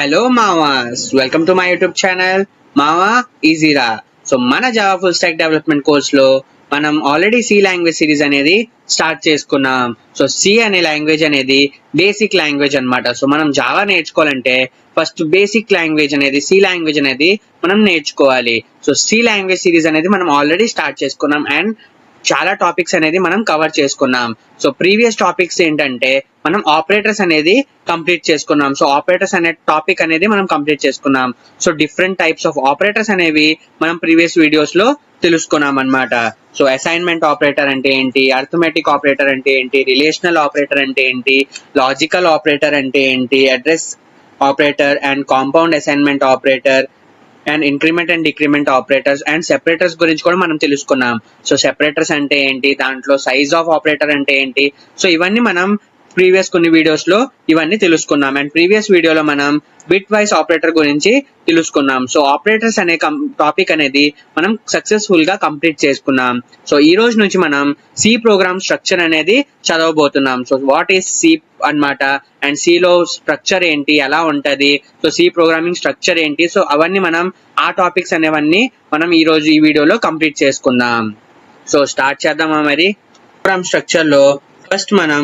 Hello మావాస్, welcome to my YouTube channel మావా ఈజీరా. సో మన జావా ఫుల్ స్టాక్ డెవలప్మెంట్ కోర్స్లో మనం ఆల్రెడీ సి లాంగ్వేజ్ సిరీస్ అనేది స్టార్ట్ చేసుకున్నాం. సో సి అనే లాంగ్వేజ్ అనేది బేసిక్ లాంగ్వేజ్ అన్నమాట. సో మనం జావా నేర్చుకోవాలంటే ఫస్ట్ బేసిక్ లాంగ్వేజ్ అనేది సి లాంగ్వేజ్ అనేది మనం నేర్చుకోవాలి. సో సి లాంగ్వేజ్ సిరీస్ అనేది మనం ఆల్రెడీ స్టార్ట్ చేసుకున్నాం అండ్ చాలా టాపిక్స్ అనేది మనం కవర్ చేసుకున్నాం. సో ప్రీవియస్ టాపిక్స్ ఏంటంటే మనం ఆపరేటర్స్ అనేది కంప్లీట్ చేసుకున్నాం. సో ఆపరేటర్స్ అనే టాపిక్ అనేది మనం కంప్లీట్ చేసుకున్నాం. So different types of operators అనేవి మనం ప్రీవియస్ వీడియోస్ లో తెలుసుకున్నాం అన్నమాట. సో అసైన్మెంట్ ఆపరేటర్ అంటే ఏంటి, అర్థమెటిక్ ఆపరేటర్ అంటే ఏంటి, రిలేషనల్ ఆపరేటర్ అంటే ఏంటి, లాజికల్ ఆపరేటర్ అంటే ఏంటి, address operator and compound assignment operator and increment and decrement operators and separators గురించి కూడా మనం తెలుసుకున్నాం. సో సెపరేటర్స్ అంటే ఏంటి, దాంట్లో సైజ్ ఆఫ్ ఆపరేటర్ అంటే ఏంటి, సో ఇవన్నీ మనం ప్రీవియస్ కొన్ని వీడియోస్ లో ఇవన్నీ తెలుసుకున్నాం. అండ్ ప్రీవియస్ వీడియోలో మనం బిట్ వైస్ ఆపరేటర్ గురించి తెలుసుకున్నాం. సో ఆపరేటర్స్ అనే టాపిక్ అనేది మనం సక్సెస్ఫుల్ గా కంప్లీట్ చేసుకున్నాం. సో ఈ రోజు నుంచి మనం సి ప్రోగ్రామ్ స్ట్రక్చర్ అనేది చదవబోతున్నాం. సో వాట్ ఈస్ సి అన్నమాట, అండ్ సిలో స్ట్రక్చర్ ఏంటి, ఎలా ఉంటది, సో సి ప్రోగ్రామింగ్ స్ట్రక్చర్ ఏంటి, సో అవన్నీ మనం ఆ టాపిక్స్ అనేవన్నీ మనం ఈ రోజు ఈ వీడియోలో కంప్లీట్ చేసుకుందాం. సో స్టార్ట్ చేద్దామా మరి. ప్రోగ్రామ్ స్ట్రక్చర్ లో ఫస్ట్ మనం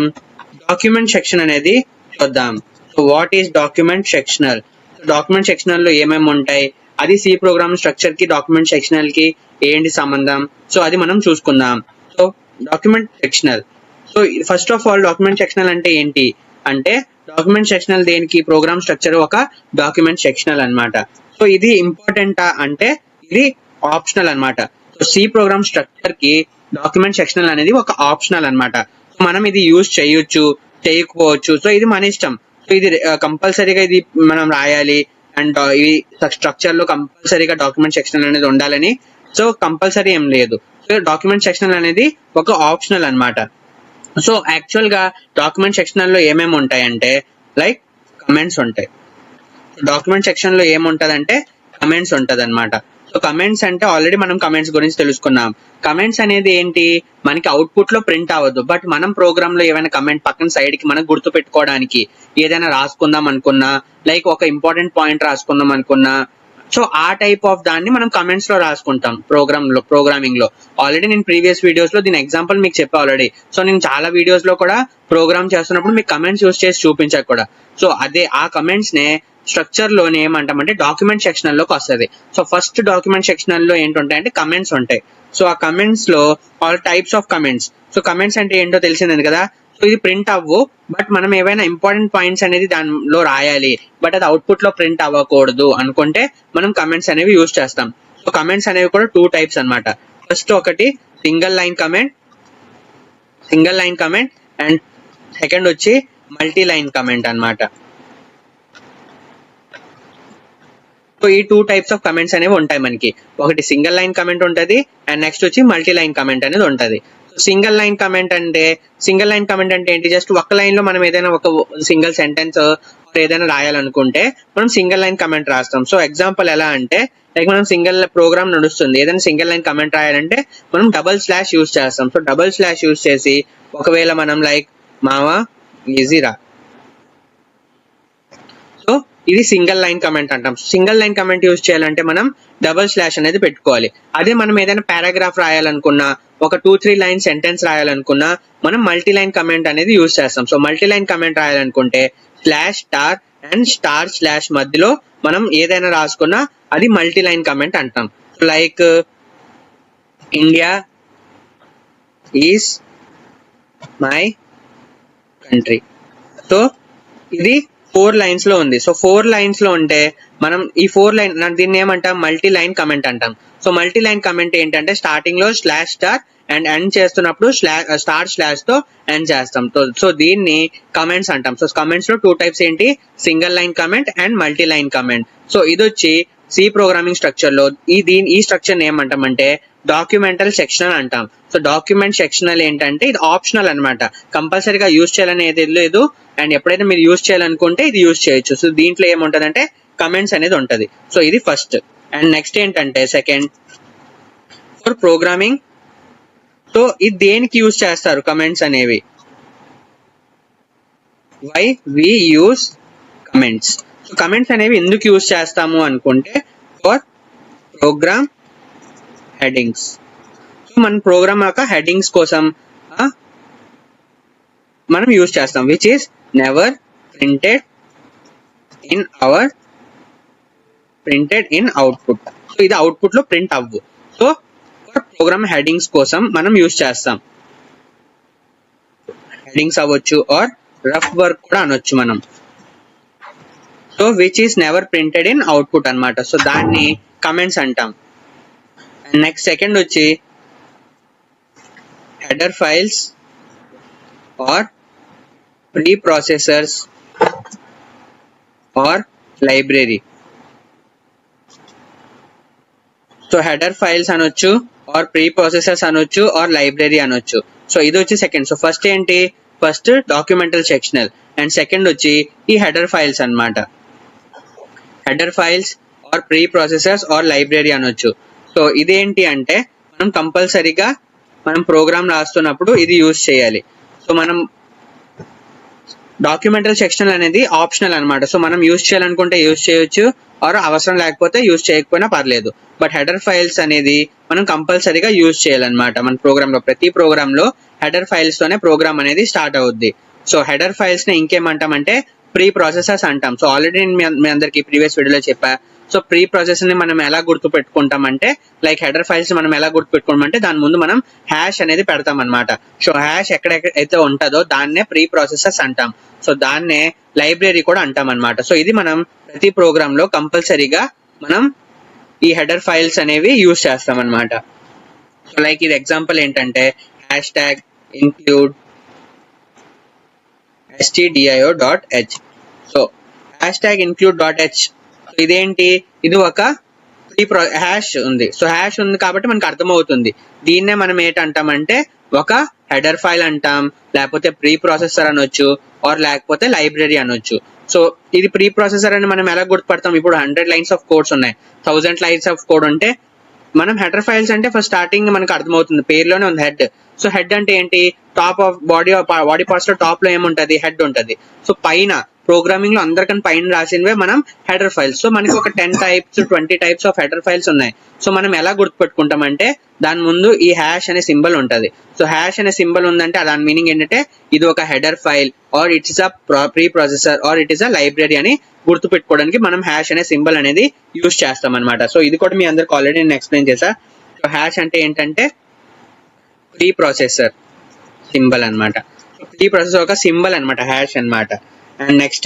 డాక్యుమెంట్ సెక్షన్ అనేది చూద్దాం. So what is document sectional, document sectional లో ఏమేమి ఉంటాయి, అది సి ప్రోగ్రామ్ స్ట్రక్చర్ కి డాక్యుమెంట్ సెక్షనల్ కి ఏంటి సంబంధం, సో అది మనం చూసుకుందాం. So document sectional, so first of all document sectional అంటే ఏంటి అంటే, డాక్యుమెంట్ సెక్షనల్ దేనికి, ప్రోగ్రామ్ స్ట్రక్చర్ ఒక డాక్యుమెంట్ సెక్షనల్ అన్నమాట. సో ఇది ఇంపార్టెంటా అంటే ఇది ఆప్షనల్ అన్నమాట. సో సి ప్రోగ్రామ్ స్ట్రక్చర్ కి డాక్యుమెంట్ సెక్షనల్ అనేది ఒక ఆప్షనల్ అన్నమాట. మనం ఇది యూజ్ చేయొచ్చు, చేయకపోవచ్చు, సో ఇది మన ఇష్టం. సో ఇది కంపల్సరీగా ఇది మనం రాయాలి అండ్ ఈ స్ట్రక్చర్ లో కంపల్సరీగా డాక్యుమెంట్ సెక్షనల్ అనేది ఉండాలని సో కంపల్సరీ ఏం లేదు. సో డాక్యుమెంట్ సెక్షనల్ అనేది ఒక ఆప్షనల్ అన్నమాట. సో యాక్చువల్ గా డాక్యుమెంట్ సెక్షనల్ లో ఏమేమి ఉంటాయంటే లైక్ కమెంట్స్ ఉంటాయి. డాక్యుమెంట్ సెక్షన్ లో ఏముంటదంటే కమెంట్స్ ఉంటది అనమాట. సో కమెంట్స్ అంటే ఆల్రెడీ మనం కమెంట్స్ గురించి తెలుసుకున్నాం. కమెంట్స్ అనేది ఏంటి, మనకి అవుట్పుట్ లో ప్రింట్ అవ్వదు, బట్ మనం ప్రోగ్రామ్ లో ఏమైనా కమెంట్ పక్కన సైడ్ కి మనం గుర్తు పెట్టుకోవడానికి ఏదైనా రాసుకుందాం అనుకున్నా, లైక్ ఒక ఇంపార్టెంట్ పాయింట్ రాసుకుందాం అనుకున్నా, సో ఆ టైప్ ఆఫ్ దాన్ని మనం కమెంట్స్ లో రాసుకుంటాం ప్రోగ్రామింగ్ లో. ఆల్రెడీ నేను ప్రీవియస్ వీడియోస్ లో దీని ఎగ్జాంపుల్ మీకు చెప్పా ఆల్రెడీ. సో నేను చాలా వీడియోస్ లో కూడా ప్రోగ్రామ్ చేస్తున్నప్పుడు మీకు కమెంట్స్ యూస్ చేసి చూపించాక కూడా, సో అదే ఆ కమెంట్స్ నే స్ట్రక్చర్ లోనే ఏమంటామంటే డాక్యుమెంట్ సెక్షనల్ లోకి వస్తుంది. సో ఫస్ట్ డాక్యుమెంట్ సెక్షనల్ లో ఏంటంటే కమెంట్స్ ఉంటాయి. సో ఆ కమెంట్స్ లో all types of comments. So comments అంటే ఏంటో తెలిసిందని కదా. సో ఇది ప్రింట్ అవ్వు, బట్ మనం ఏవైనా ఇంపార్టెంట్ పాయింట్స్ అనేది దానిలో రాయాలి, బట్ అది అవుట్పుట్ లో ప్రింట్ అవ్వకూడదు అనుకుంటే మనం కమెంట్స్ అనేవి యూజ్ చేస్తాం. సో కమెంట్స్ అనేవి కూడా టూ టైప్స్ అన్నమాట. ఫస్ట్ ఒకటి single line comment and second వచ్చి మల్టీ లైన్ కమెంట్ అన్నమాట. సో ఈ టూ టైప్స్ ఆఫ్ కమెంట్స్ అనేవి ఉంటాయి మనకి. ఒకటి సింగిల్ లైన్ కమెంట్ ఉంటుంది అండ్ నెక్స్ట్ వచ్చి మల్టీ లైన్ కమెంట్ అనేది ఉంటుంది. సింగిల్ లైన్ కమెంట్ అంటే ఏంటి, జస్ట్ ఒక లైన్ లో మనం ఏదైనా ఒక సింగిల్ సెంటెన్స్ ఏదైనా రాయాలనుకుంటే మనం సింగిల్ లైన్ కమెంట్ రాస్తాం. సో ఎగ్జాంపుల్ ఎలా అంటే, లైక్ మనం సింగిల్ ప్రోగ్రామ్ నడుస్తుంది, ఏదైనా సింగిల్ లైన్ కమెంట్ రాయాలంటే మనం డబల్ స్లాష్ యూజ్ చేస్తాం. సో డబల్ స్లాష్ యూజ్ చేసి ఒకవేళ మనం లైక్ మావా ఈజీరా, సో ఇది సింగిల్ లైన్ కమెంట్ అంటాం. సింగిల్ లైన్ కమెంట్ యూజ్ చేయాలంటే మనం డబల్ స్లాష్ అనేది పెట్టుకోవాలి. అదే మనం ఏదైనా పారాగ్రాఫ్ రాయాలనుకున్నా, ఒక 2-3 లైన్ సెంటెన్స్ రాయాలనుకున్నా మనం మల్టీ లైన్ కమెంట్ అనేది యూజ్ చేస్తాం. సో మల్టీ లైన్ కమెంట్ రాయాలనుకుంటే slash star and star slash మధ్యలో మనం ఏదైనా రాసుకున్నా అది మల్టీ లైన్ కమెంట్ అంటాం. Like India is my country. So ఇది 4 లైన్స్ లో ఉంది. సో 4 లైన్స్ లో ఉంటే మనం ఈ 4 లైన్ దీన్ని ఏమంటాం, మల్టీ లైన్ కమెంట్ అంటాం. సో మల్టీ లైన్ కమెంట్ ఏంటంటే స్టార్టింగ్ లో స్లాష్ స్టార్ అండ్ ఎండ్ చేస్తున్నప్పుడు స్టార్ స్లాష్ తో ఎండ్ చేస్తాం. సో దీన్ని కమెంట్స్ అంటాం. సో కమెంట్స్ లో టూ టైప్స్ ఏంటి, single line comment and multi line comment. So ఇది వచ్చి సి ప్రోగ్రామింగ్ స్ట్రక్చర్ లో ఈ స్ట్రక్చర్ ఏమంటామంటే డాక్యుమెంటల్ సెక్షనల్ అంటాం. సో డాక్యుమెంట్ సెక్షనల్ ఏంటంటే ఇది ఆప్షనల్ అన్నమాట, కంపల్సరీగా యూజ్ చేయాలని ఏది లేదు, అండ్ ఎప్పుడైతే మీరు యూజ్ చేయాలనుకుంటే ఇది యూజ్ చేయొచ్చు. సో దీంట్లో ఏముంటదంటే కమెంట్స్ అనేది ఉంటది. సో ఇది ఫస్ట్. అండ్ నెక్స్ట్ ఏంటంటే సెకండ్ ఫర్ ప్రోగ్రామింగ్. సో ఇది దేనికి యూజ్ చేస్తారు కమెంట్స్ అనేవి, why we use comments. So comments అనేవి ఎందుకు యూజ్ చేస్తాము అనుకుంటే ఫర్ ప్రోగ్రామ్ హెడ్డింగ్స్. సో మన ప్రోగ్రామ్ యొక్క హెడ్డింగ్స్ కోసం మనం యూజ్ చేస్తాం, which is never printed in output. So ఇది అవుట్పుట్ లో ప్రింట్ అవ్వు. సో ప్రోగ్రామ్ హెడ్డింగ్స్ కోసం మనం యూజ్ చేస్తాం. హెడ్డింగ్స్ అవ్వచ్చు ఆర్ రఫ్ వర్క్ కూడా అనొచ్చు మనం. So which is never printed in output అన్నమాట. సో దాన్ని కమెంట్స్ అంటాం. అండ్ నెక్స్ట్ సెకండ్ వచ్చి header files or preprocessors or library. So header files అనొచ్చు or preprocessors అనొచ్చు or library అనొచ్చు. సో ఇది వచ్చి సెకండ్. సో ఫస్ట్ ఏంటి, first documental sectional and second వచ్చి ఈ header files అన్నమాట. header files or preprocessors or library అనొచ్చు. సో ఇదేంటి అంటే మనం కంపల్సరీగా మనం ప్రోగ్రామ్ రాస్తున్నప్పుడు ఇది యూజ్ చేయాలి. సో మనం డాక్యుమెంటల్ సెక్షనల్ అనేది ఆప్షనల్ అన్నమాట. సో మనం యూజ్ చేయాలనుకుంటే యూజ్ చేయొచ్చు ఆర్ అవసరం లేకపోతే యూజ్ చేయకపోయినా పర్లేదు. బట్ హెడర్ ఫైల్స్ అనేది మనం కంపల్సరీగా యూజ్ చేయాలన్నమాట. మన ప్రోగ్రామ్ లో ప్రతి ప్రోగ్రామ్ లో హెడర్ ఫైల్స్ తోనే ప్రోగ్రామ్ అనేది స్టార్ట్ అవుద్ది. సో హెడర్ ఫైల్స్ ని ఇంకేమంటామంటే ప్రీ ప్రాసెసర్స్ అంటాం. సో ఆల్రెడీ నేను మీ అందరికి ప్రీవియస్ వీడియోలో చెప్పా. సో ప్రీ ప్రాసెస్ ని మనం ఎలా గుర్తు పెట్టుకుంటామంటే లైక్ హెడర్ ఫైల్స్ మనం ఎలా గుర్తు పెట్టుకుంటామంటే దాని ముందు మనం హ్యాష్ అనేది పెడతాం అనమాట. సో హ్యాష్ ఎక్కడెక్కడైతే ఉంటుందో దాన్నే ప్రీ ప్రాసెసర్స్ అంటాం. సో దాన్నే లైబ్రరీ కూడా అంటాం అనమాట. సో ఇది మనం ప్రతి ప్రోగ్రామ్ లో కంపల్సరీగా మనం ఈ హెడర్ ఫైల్స్ అనేవి యూజ్ చేస్తాం అనమాట. సో లైక్ ఇది ఎగ్జాంపుల్ ఏంటంటే #include stdio.h. సో #include.h ఇదేంటి, ఇది ఒక ప్రీ హ్యాష్ ఉంది. సో హ్యాష్ ఉంది కాబట్టి మనకు అర్థమవుతుంది. దీన్నే మనం ఏంటంటామంటే ఒక హెడర్ ఫైల్ అంటాం, లేకపోతే ప్రీ ప్రాసెసర్ అనొచ్చు ఆర్ లేకపోతే లైబ్రరీ అనొచ్చు. సో ఇది ప్రీ ప్రాసెసర్ అని మనం ఎలా గుర్తుపడతాం, ఇప్పుడు 100 lines ఆఫ్ కోడ్స్ ఉన్నాయి, 1000 lines ఆఫ్ కోడ్ ఉంటే మనం హెడర్ ఫైల్స్ అంటే ఫస్ట్ స్టార్టింగ్ మనకు అర్థమవుతుంది, పేరులోనే ఉంది హెడ్. సో హెడ్ అంటే ఏంటి, టాప్ ఆఫ్ బాడీ పార్ట్స్ లో టాప్ లో ఏముంటది, హెడ్ ఉంటది. సో పైన ప్రోగ్రామింగ్ లో అందరికన్నా పైన రాసినవే మనం హెడర్ ఫైల్స్. సో మనకి ఒక 10 types 20 types of header files ఉన్నాయి. సో మనం ఎలా గుర్తుపెట్టుకుంటామంటే దాని ముందు ఈ హ్యాష్ అనే సింబల్ ఉంటది. సో హ్యాష్ అనే సింబల్ ఉందంటే దాని మీనింగ్ ఏంటంటే ఇది ఒక header file or it is a preprocessor or it is a library అని గుర్తుపెట్టుకోవడానికి మనం హ్యాష్ అనే సింబల్ అనేది యూజ్ చేస్తాం అనమాట. సో ఇది కూడా మీ అందరికి ఆల్రెడీ నేను ఎక్స్ప్లెయిన్ చేశా. సో హ్యాష్ అంటే ఏంటంటే ప్రీ ప్రాసెసర్ సింబల్ అనమాట. ప్రీ ప్రాసెసర్ ఒక సింబల్ అనమాట, హ్యాష్ అనమాట. And next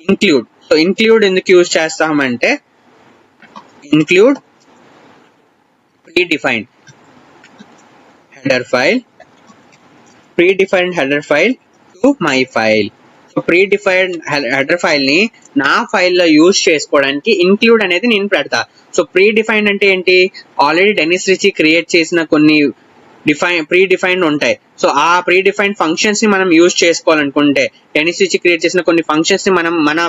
include. So include ఎందుకు యూజ్ చేస్తామంటే include predefined header file, pre defined header file to my file. So predefined header file ని నా ఫైల్లో యూజ్ చేసుకోవడానికి ఇంక్లూడ్ అనేది నేను పెడతా. సో ప్రీ డిఫైన్డ్ అంటే ఏంటి, ఆల్రెడీ డెనిస్ రిచీ క్రియేట్ చేసిన కొన్ని ప్రీ డిఫైన్డ్ ఉంటాయి. సో ఆ ప్రీ డిఫైన్డ్ ఫంక్షన్స్ ని మనం యూజ్ చేసుకోవాలనుకుంటే, డెనిస్ రిచీ క్రియేట్ చేసిన కొన్ని ఫంక్షన్స్ ని మనం మన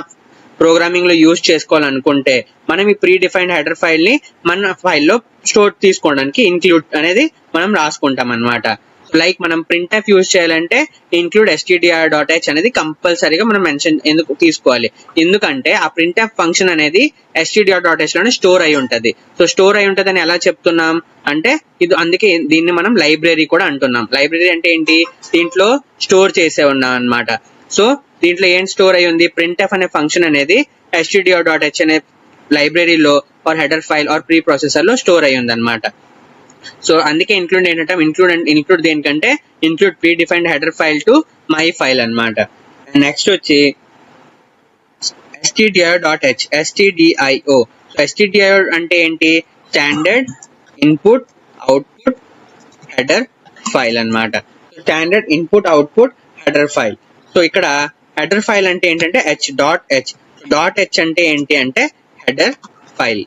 ప్రోగ్రామింగ్ లో యూజ్ చేసుకోవాలనుకుంటే మనం ఈ ప్రీ డిఫైన్డ్ హెడర్ ఫైల్ ని మన ఫైల్లో స్టోర్ తీసుకోవడానికి ఇంక్లూడ్ అనేది మనం రాసుకుంటాం అనమాట. లైక్ మనం ప్రింట్ఎఫ్ యూజ్ చేయాలంటే ఇంక్లూడ్ stdio.h అనేది కంపల్సరీగా మనం మెన్షన్ ఎందుకు తీసుకోవాలి, ఎందుకంటే ఆ ప్రింట్ఎఫ్ ఫంక్షన్ అనేది stdio.h లోనే స్టోర్ అయి ఉంటది. సో స్టోర్ అయి ఉంటది అని ఎలా చెప్తున్నాం అంటే ఇది అందుకే దీన్ని మనం లైబ్రరీ కూడా అంటున్నాం. లైబ్రరీ అంటే ఏంటి, దీంట్లో స్టోర్ చేసే ఉన్నాం అనమాట. సో దీంట్లో ఏం స్టోర్ అయి ఉంది, ప్రింట్ఎఫ్ అనే ఫంక్షన్ అనేది stdio.h అనే లైబ్రరీలో or header file or preprocessor లో స్టోర్ అయి ఉంది అనమాట. సో అందుకే ఇంక్లూడ్ ఏంటంటే ఇంక్లూడ్ దేనికంటే include predefined header file to my file అనమాట. నెక్స్ట్ వచ్చి stdio.h, stdio. stdio అంటే ఏంటి, standard input output header file అనమాట. Standard input output header file. So ఇక్కడ హెడర్ ఫైల్ అంటే ఏంటంటే h అంటే ఏంటి అంటే header file.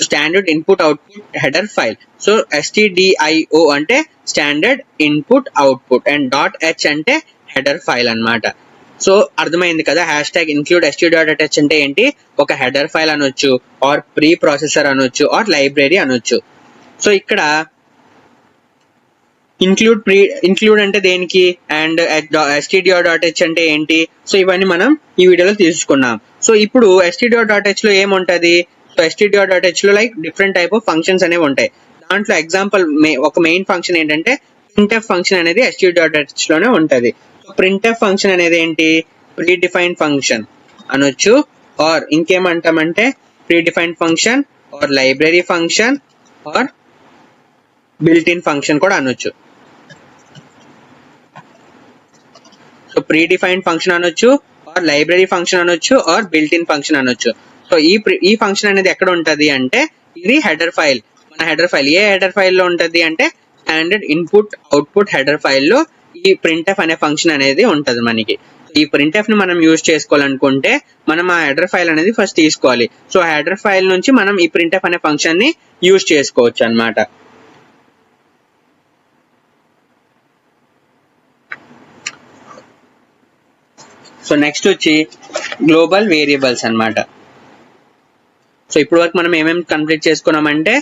Standard input output header file. So stdio అంటే standard input output and .h అంటే హెడర్ ఫైల్ అన్నమాట. సో అర్థమైంది కదా, #include stdio.h అంటే ఏంటి, ఒక హెడర్ ఫైల్ అనొచ్చు ఆర్ ప్రీ ప్రాసెసర్ అనొచ్చు ఆర్ లైబ్రరీ అనొచ్చు. సో ఇక్కడ ఇంక్లూడ్ అంటే దేనికి, అండ్ stdio.h అంటే ఏంటి, సో ఇవన్నీ మనం ఈ వీడియోలో తీసుకున్నాం. సో ఇప్పుడు stdio.h లో ఏముంటది, సో stdio.h లో like different type of functions అనేవి ఉంటాయి. దాంట్లో ఎగ్జాంపుల్ ఒక మెయిన్ ఫంక్షన్ ఏంటంటే printf ఫంక్షన్ అనేది stdio.h లోనే ఉంటది. సో printf ఫంక్షన్ అనేది ఏంటి, ప్రీ డిఫైన్డ్ ఫంక్షన్ అనొచ్చు, ఆర్ ఇంకేమంటామంటే predefined function or library function or built in function కూడా అనొచ్చు. సో ప్రీ డిఫైన్డ్ ఫంక్షన్ అనొచ్చు, ఆర్ లైబ్రరీ ఫంక్షన్ అనొచ్చు, ఆర్ బిల్ట్ ఇన్ ఫంక్షన్ అనొచ్చు. సో ఈ ఫంక్షన్ అనేది ఎక్కడ ఉంటది అంటే ఇది హెడర్ ఫైల్. మన హెడర్ ఫైల్ ఏ హెడర్ ఫైల్ లో ఉంటది అంటే standard input output header file లో ఈ printf అనే ఫంక్షన్ అనేది ఉంటది మనకి. ఈ printf ని మనం యూజ్ చేసుకోవాలనుకుంటే మనం ఆ హెడర్ ఫైల్ అనేది ఫస్ట్ తీసుకోవాలి. సో ఆ హెడర్ ఫైల్ నుంచి మనం ఈ printf అనే ఫంక్షన్ ని యూజ్ చేసుకోవచ్చు అన్నమాట. సో నెక్స్ట్ వచ్చి గ్లోబల్ వేరియబుల్స్ అన్నమాట. సో ఇప్పుడు వరకు మనం ఏమేమి కంప్లీట్ చేసుకున్నామంటే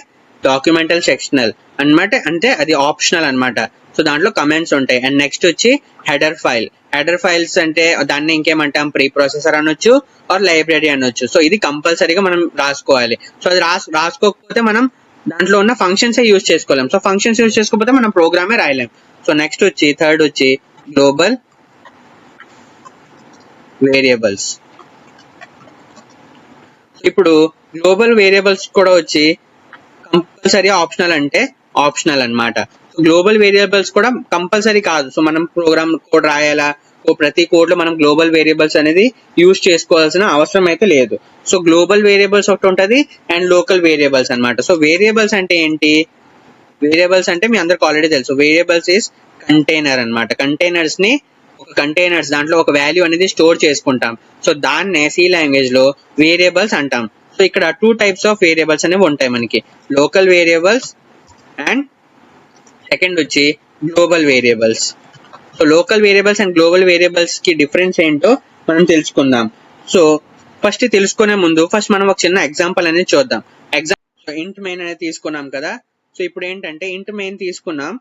డాక్యుమెంటల్ సెక్షనల్ అన్నమాట, అంటే అది ఆప్షనల్ అన్నమాట. సో దాంట్లో కమెంట్స్ ఉంటాయి. అండ్ నెక్స్ట్ వచ్చి హెడర్ ఫైల్. హెడర్ ఫైల్స్ అంటే దాన్ని ఇంకేమంటాం, ప్రీ ప్రాసెసర్ అనొచ్చు ఆర్ లైబ్రరీ అనొచ్చు. సో ఇది కంపల్సరీగా మనం రాసుకోవాలి. సో అది రాసుకోకపోతే మనం దాంట్లో ఉన్న ఫంక్షన్స్ యూజ్ చేసుకోలేం. సో ఫంక్షన్స్ యూజ్ చేసుకోకపోతే మనం ప్రోగ్రామే రాయలేం. సో నెక్స్ట్ వచ్చి థర్డ్ వచ్చి గ్లోబల్ వేరియబుల్స్. ఇప్పుడు గ్లోబల్ వేరియబుల్స్ కూడా వచ్చి కంపల్సరీ ఆప్షనల్ అంటే ఆప్షనల్ అన్నమాట. గ్లోబల్ వేరియబుల్స్ కూడా కంపల్సరీ కాదు. సో మనం ప్రోగ్రామ్ కోడ్ రాయాలా, ప్రతి కోడ్ లో మనం గ్లోబల్ వేరియబుల్స్ అనేది యూజ్ చేసుకోవాల్సిన అవసరం అయితే లేదు. సో గ్లోబల్ వేరియబుల్స్ ఒకటి ఉంటది అండ్ లోకల్ వేరియబుల్స్ అన్నమాట. సో వేరియబుల్స్ అంటే ఏంటి, వేరియబుల్స్ అంటే మీ అందరికి ఆల్రెడీ తెలుసు. వేరియబుల్స్ ఈస్ కంటైనర్ అన్నమాట. కంటైనర్స్ దాంట్లో ఒక వాల్యూ అనేది స్టోర్ చేసుకుంటాం. సో దాన్నే సి లాంగ్వేజ్ లో వేరియబుల్స్ అంటాం. సో ఇక్కడ 2 టైప్స్ ఆఫ్ వేరియబుల్స్ అనేవి ఉంటాయి మనకి, లోకల్ వేరియబుల్స్ అండ్ సెకండ్ వచ్చి global variables. So local variables and global variables కి డిఫరెన్స్ ఏంటో మనం తెలుసుకుందాం. సో ఫస్ట్ తెలుసుకునే ముందు ఫస్ట్ మనం ఒక చిన్న ఎగ్జాంపుల్ అనేది చూద్దాం. ఎగ్జాంపుల్ ఇంట్ మెయిన్ అనేది తీసుకున్నాం కదా. సో ఇప్పుడు ఏంటంటే ఇంట్ మెయిన్ తీసుకున్నాం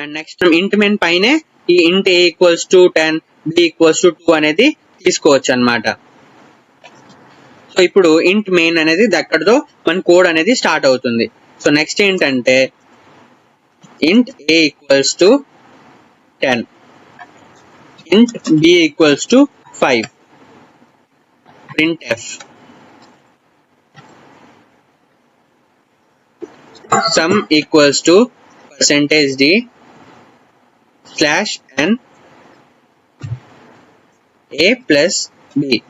అండ్ నెక్స్ట్ ఇంట్ మెయిన్ పైనే ఈ ఇంట్ a equals to 10 b equals to 2 అనేది తీసుకోవచ్చు అన్నమాట. సో ఇప్పుడు ఇంట్ మెయిన్ అనేది అక్కడతో మన కోడ్ అనేది స్టార్ట్ అవుతుంది. సో నెక్స్ట్ ఏంటంటే ఇంట్ a ఈక్వల్స్ టు 10, ఇంట్ b equals to 5, printf sum equals to %d /n a plus b.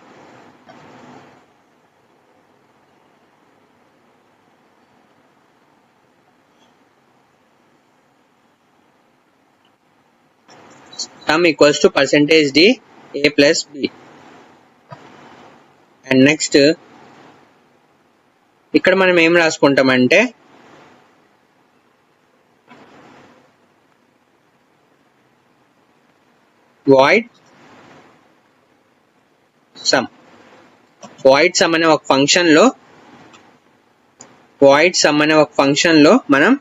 Sum equals to %d a plus b. And next ఇక్కడ మనం ఏం రాసుకుంటామంటే void sum. void sum అనే ఒక function లో మనం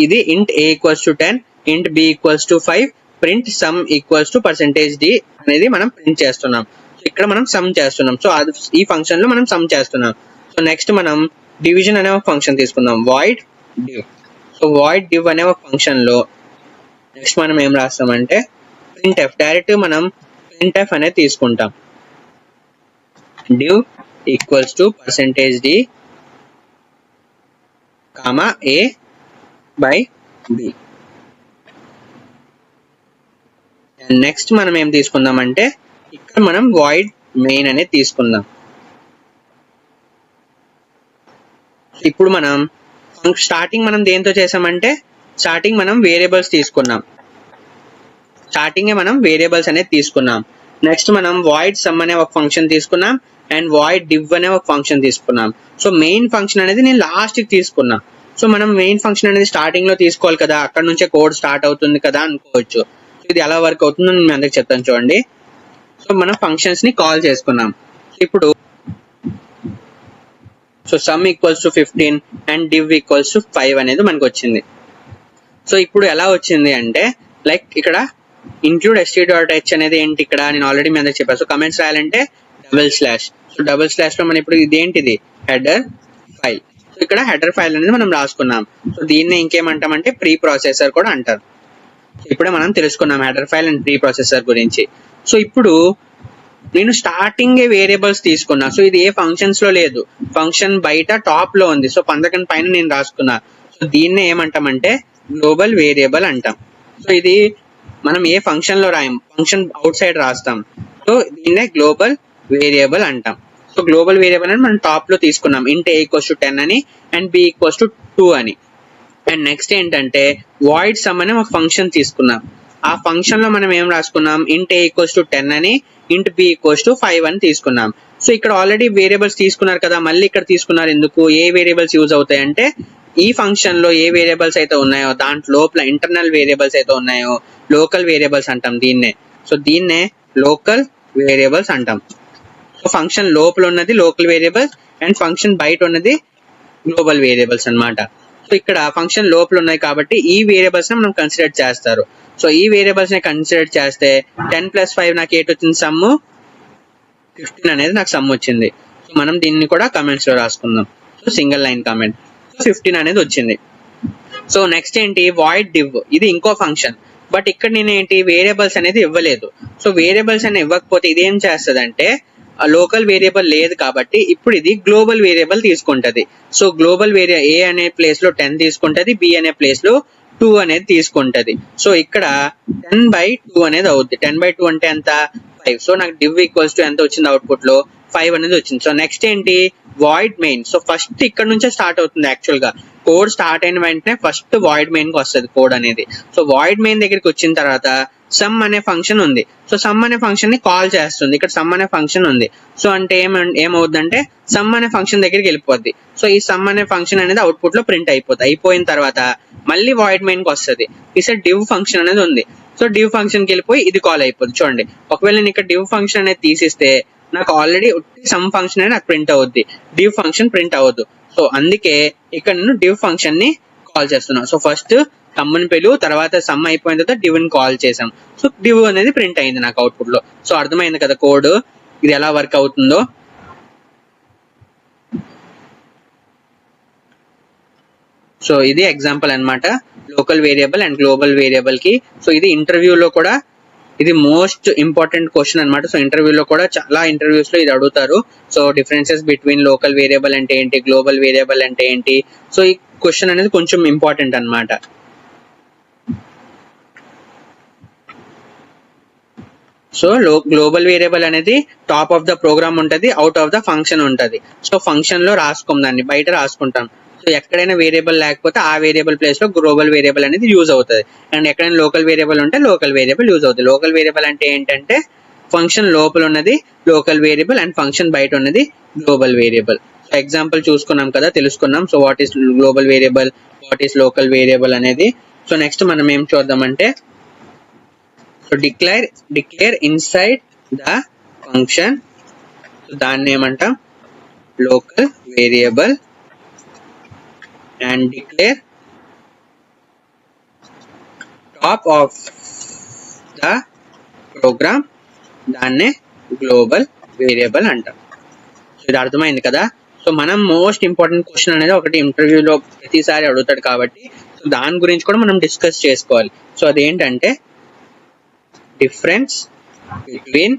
ఇది int a equals to 10, int b equals to 5, print sum equals to %d అనేది మనం ప్రింట్ చేస్తున్నాం. సో ఇక్కడ మనం సమ్ చేస్తున్నాం. సో ఈ ఫంక్షన్ లో మనం సమ్ చేస్తున్నాం. సో నెక్స్ట్ మనం డివిజన్ అనే ఒక ఫంక్షన్ తీసుకుందాం, void div. So void div అనే ఒక ఫంక్షన్ లో నెక్స్ట్ మనం ఏం రాస్తామంటే printf. డైరెక్ట్ మనం printf అనేది తీసుకుంటాం. div equals to %d comma a by b. And next మనం ఏం తీసుకుందామంటే ఇక్కడ మనం void main అనేది తీసుకుందాం. ఇప్పుడు మనం స్టార్టింగ్ మనం దేంతో చేసామంటే స్టార్టింగ్ మనం వేరియబుల్స్ తీసుకున్నాం. మనం వేరియబుల్స్ అనేది తీసుకున్నాం. నెక్స్ట్ మనం void sum అనే ఒక ఫంక్షన్ తీసుకున్నాం అండ్ void div అనే ఒక ఫంక్షన్ తీసుకున్నాం. సో మెయిన్ ఫంక్షన్ అనేది నేను లాస్ట్ కి తీసుకున్నా. సో మనం మెయిన్ ఫంక్షన్ అనేది స్టార్టింగ్ లో తీసుకోవాలి కదా, అక్కడ నుంచే కోడ్ స్టార్ట్ అవుతుంది కదా అనుకోవచ్చు. ఇది ఎలా వర్క్ అవుతుందో నేను అందరికి చెప్తాను చూడండి. సో మనం ఫంక్షన్స్ ని కాల్ చేసుకున్నాం. ఇప్పుడు so sum equals to 15 and div equals to 5 అనేది మనకు వచ్చింది. సో ఇప్పుడు ఎలా వచ్చింది అంటే లైక్ ఇక్కడ ఇంక్లూడ్ st.h అనేది ఏంటి, ఇక్కడ నేను ఆల్రెడీ మీ అందరికి చెప్పాను. సో కమెంట్స్ రాయాలంటే // సో // లో మనం ఇప్పుడు ఇదేంటిది హెడర్ ఫైల్. సో ఇక్కడ హెడర్ ఫైల్ అనేది మనం రాసుకున్నాం. సో దీన్ని ఇంకేమంటామంటే ప్రీ ప్రాసెసర్ కూడా అంటారు. ఇప్పుడే మనం తెలుసుకున్నాం header file and pre processor గురించి. సో ఇప్పుడు నేను స్టార్టింగ్ వేరియబుల్స్ తీసుకున్నా. సో ఇది ఏ ఫంక్షన్స్ లో లేదు, ఫంక్షన్ బయట టాప్ లో ఉంది. సో 11 పైన నేను రాసుకున్నా. సో దీన్నే ఏమంటామంటే గ్లోబల్ వేరియబుల్ అంటాం. సో ఇది మనం ఏ ఫంక్షన్ లో రాయం, ఫంక్షన్ అవుట్ సైడ్ రాస్తాం. సో దీన్నే గ్లోబల్ వేరియబుల్ అంటాం. సో గ్లోబల్ వేరియబుల్ అని మనం టాప్ లో తీసుకున్నాం. int a = 10 అని అండ్ b = 2 అని. అండ్ నెక్స్ట్ ఏంటంటే void sum అనే ఒక ఫంక్షన్ తీసుకున్నాం. ఆ ఫంక్షన్ లో మనం ఏం రాసుకున్నాం, int a = 10 అని int b = 5 అని తీసుకున్నాం. సో ఇక్కడ ఆల్రెడీ వేరియబుల్స్ తీసుకున్నారు కదా, మళ్ళీ ఇక్కడ తీసుకున్నారు ఎందుకు, ఏ వేరియబుల్స్ యూజ్ అవుతాయి అంటే ఈ ఫంక్షన్ లో ఏ వేరియబుల్స్ అయితే ఉన్నాయో దాంట్లో లోపల ఇంటర్నల్ వేరియబుల్స్ అయితే ఉన్నాయో లోకల్ వేరియబుల్స్ అంటాం దీన్నే. సో దీన్నే లోకల్ వేరియబుల్స్ అంటాం. సో ఫంక్షన్ లోపల ఉన్నది లోకల్ వేరియబుల్స్ అండ్ ఫంక్షన్ బయట ఉన్నది గ్లోబల్ వేరియబుల్స్ అన్నమాట. సో ఇక్కడ ఫంక్షన్ లోపల ఉన్నాయి కాబట్టి ఈ వేరియబుల్స్ ని మనం కన్సిడర్ చేస్తారు. సో ఈ వేరియబుల్స్ ని కన్సిడర్ చేస్తే 10 + 5 నాకు ఏంటి వచ్చింది, సమ్ 15 అనేది నాకు సమ్ వచ్చింది. సో మనం దీన్ని కూడా కమెంట్స్ లో రాసుకుందాం. So single line comment. So 15 అనేది వచ్చింది. సో నెక్స్ట్ ఏంటి void div, ఇది ఇంకో ఫంక్షన్. బట్ ఇక్కడ నేను ఏంటి వేరియబుల్స్ అనేది ఇవ్వలేదు. సో వేరియబుల్స్ అని ఇవ్వకపోతే ఇది ఏం చేస్తుంది అంటే లోకల్ వేరియబుల్ లేదు కాబట్టి ఇప్పుడు ఇది గ్లోబల్ వేరియబుల్ తీసుకుంటది. సో గ్లోబల్ a అనే ప్లేస్ లో 10 తీసుకుంటది, b అనే ప్లేస్ లో 2 అనేది తీసుకుంటది. సో ఇక్కడ 10/2 అనేది అవుద్ది. 10/2 అంటే ఎంత 5. సో నాకు div = ఎంత వచ్చింది, అవుట్పుట్ లో 5 అనేది వచ్చింది. సో నెక్స్ట్ ఏంటి void main. సో ఫస్ట్ ఇక్కడ నుంచే స్టార్ట్ అవుతుంది. యాక్చువల్ గా కోడ్ స్టార్ట్ అయిన వెంటనే ఫస్ట్ void main కి వస్తుంది కోడ్ అనేది. సో void main దగ్గరికి వచ్చిన తర్వాత సమ్ అనే ఫంక్షన్ ఉంది. సో సమ్ అనే ఫంక్షన్ ని కాల్ చేస్తుంది. ఇక్కడ సమ్ అనే ఫంక్షన్ ఉంది. సో అంటే ఏమవుతుందంటే సమ్ అనే ఫంక్షన్ దగ్గరికి వెళ్ళిపోద్ది. సో ఈ సమ్ అనే ఫంక్షన్ అనేది అవుట్పుట్ లో ప్రింట్ అయిపోతుంది. అయిపోయిన తర్వాత మళ్ళీ void main కి వస్తుంది. ఈసారి div ఫంక్షన్ అనేది ఉంది. సో div ఫంక్షన్ కి వెళ్ళిపోయి ఇది కాల్ అయిపోద్ది. చూడండి, ఒకవేళ నేను ఇక్కడ div ఫంక్షన్ అనేది తీసిస్తే నాకు ఆల్రెడీ సమ్ ఫంక్షన్ అనేది నాకు ప్రింట్ అవుద్ది, div ఫంక్షన్ ప్రింట్ అవ్వదు. సో అందుకే ఇక్కడ నేను div ఫంక్షన్ ని కాల్ చేస్తున్నాను. సో ఫస్ట్ సమ్ ని పిలువు, తర్వాత సమ్ అయిపోయిన తర్వాత div ని కాల్ చేసాం. సో div అనేది ప్రింట్ అయింది నాకు అవుట్పుట్ లో. సో అర్థమైంది కదా కోడ్ ఇది ఎలా వర్క్ అవుతుందో. సో ఇది ఎగ్జాంపుల్ అన్నమాట local variable and global variable కి. సో ఇది ఇంటర్వ్యూలో కూడా ఇది మోస్ట్ ఇంపార్టెంట్ క్వశ్చన్ అన్నమాట. సో ఇంటర్వ్యూలో కూడా చాలా ఇంటర్వ్యూస్ లో ఇది అడుగుతారు. So differences between local variable అంటే ఏంటి, గ్లోబల్ వేరియబుల్ అంటే ఏంటి. సో ఈ క్వశ్చన్ అనేది కొంచెం ఇంపార్టెంట్ అన్నమాట. సో గ్లోబల్ వేరియబుల్ అనేది టాప్ ఆఫ్ ద ప్రోగ్రామ్ ఉంటది, అవుట్ ఆఫ్ ద ఫంక్షన్ ఉంటది. సో ఫంక్షన్ లో రాసుకుందాం, దాన్ని బయట రాసుకుంటాం. సో ఎక్కడైనా వేరియబుల్ లేకపోతే ఆ వేరియబుల్ ప్లేస్ లో గ్లోబల్ వేరియబుల్ అనేది యూజ్ అవుతుంది. అండ్ ఎక్కడైనా లోకల్ వేరియబుల్ ఉంటే లోకల్ వేరియబుల్ యూజ్ అవుతుంది. లోకల్ వేరియబుల్ అంటే ఏంటంటే ఫంక్షన్ లోపల ఉన్నది లోకల్ వేరియబుల్ అండ్ ఫంక్షన్ బయట ఉన్నది గ్లోబల్ వేరియబుల్. సో ఎగ్జాంపుల్ చూసుకున్నాం కదా, తెలుసుకున్నాం. So what is global variable, what is local variable అనేది. సో నెక్స్ట్ మనం ఏం చూద్దామంటే so declare inside the function. దాన్ని ఏమంటాం local variable. and declare top of the program, దాన్నే గ్లోబల్ వేరియబుల్ అంటాం. సో ఇది అర్థమైంది కదా. సో మనం మోస్ట్ ఇంపార్టెంట్ క్వశ్చన్ అనేది ఒకటి ఇంటర్వ్యూలో ప్రతిసారి అడుగుతాడు కాబట్టి సో దాని గురించి కూడా మనం డిస్కస్ చేసుకోవాలి. సో అదేంటంటే difference between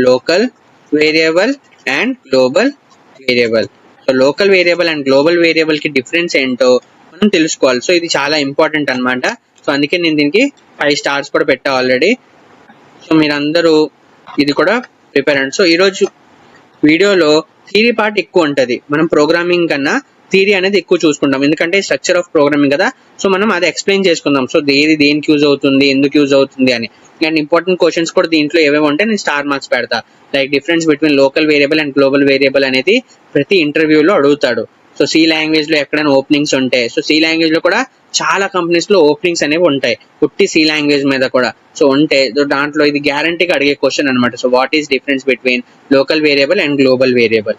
local variable and global variable. So local variable and global variable కి డిఫరెన్స్ ఏంటో మనం తెలుసుకోవాలి. సో ఇది చాలా ఇంపార్టెంట్ అన్నమాట. సో అందుకే నేను దీనికి 5 స్టార్స్ కూడా పెట్టా ఆల్రెడీ. సో మీరందరూ ఇది కూడా ప్రిపేర్ అండి. సో ఈరోజు వీడియోలో థియరీ పార్ట్ ఎక్కువ ఉంటుంది, మనం ప్రోగ్రామింగ్ కన్నా థియరీ అనేది ఎక్కువ చూసుకుంటాం, ఎందుకంటే స్ట్రక్చర్ ఆఫ్ ప్రోగ్రామింగ్ కదా. సో మనం అది ఎక్స్ప్లెయిన్ చేసుకుందాం. సో దేనికి యూజ్ అవుతుంది, ఎందుకు యూజ్ అవుతుంది అని. అండ్ ఇంపార్టెంట్ క్వశ్చన్స్ కూడా దీంట్లో ఏవేవి ఉంటే నేను స్టార్ మార్క్స్ పెడతా. Like difference between local variable and global variable అనేది ప్రతి ఇంటర్వ్యూలో అడుగుతాడు. సో సి లాంగ్వేజ్ లో ఎక్కడైనా ఓపెనింగ్స్ ఉంటాయి. సో సి లాంగ్వేజ్ లో కూడా చాలా కంపెనీస్ లో ఓపెనింగ్స్ అనేవి ఉంటాయి, పుట్టి సి లాంగ్వేజ్ మీద కూడా. సో ఉంటే దాంట్లో ఇది గ్యారంటీగా అడిగే క్వశ్చన్ అనమాట. So what is difference between local variable and global variable.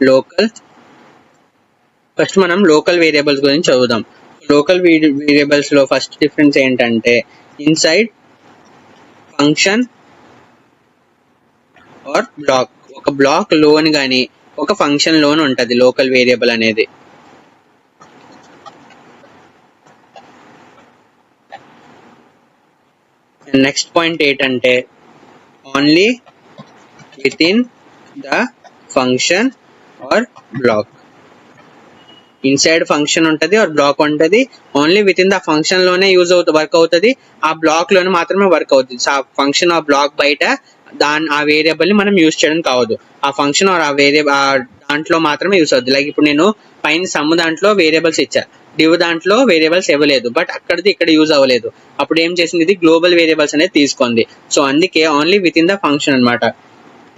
Local first మనం లోకల్ వేరియబుల్స్ గురించి చదువుదాం. లోకల్ వేరియబుల్స్ లో ఫస్ట్ డిఫరెన్స్ ఏంటంటే ఇన్సైడ్ ఫంక్షన్ ఆర్ బ్లాక్. ఒక బ్లాక్ లోన్ గాని ఒక ఫంక్షన్ లోన్ ఉంటది లోకల్ వేరియబుల్ అనేది. నెక్స్ట్ పాయింట్ ఏంటంటే only within the function or block. Inside function ఉంటుంది ఆర్ బ్లాక్ ఉంటుంది, only within the function లోనే వర్క్ అవుతుంది, ఆ బ్లాక్ లోనే మాత్రమే వర్క్ అవుతుంది. ఆ ఫంక్షన్ ఆ బ్లాక్ బయట ఆ వేరియబుల్ ని మనం యూజ్ చేయడం కావద్దు, ఆ ఫంక్షన్ ఆర్ ఆ వేరియబుల్ దాంట్లో మాత్రమే యూజ్ అవుతుంది. లైక్ ఇప్పుడు నేను పైన సమ్ దాంట్లో వేరియబుల్స్ ఇచ్చా, డివ్ దాంట్లో వేరియబుల్స్ ఇవ్వలేదు, బట్ అక్కడిది ఇక్కడ యూజ్ అవ్వలేదు. అప్పుడు ఏం చేసింది, ఇది గ్లోబల్ వేరియబుల్స్ అనేది తీసుకుంది. సో అందుకే only within the function అనమాట.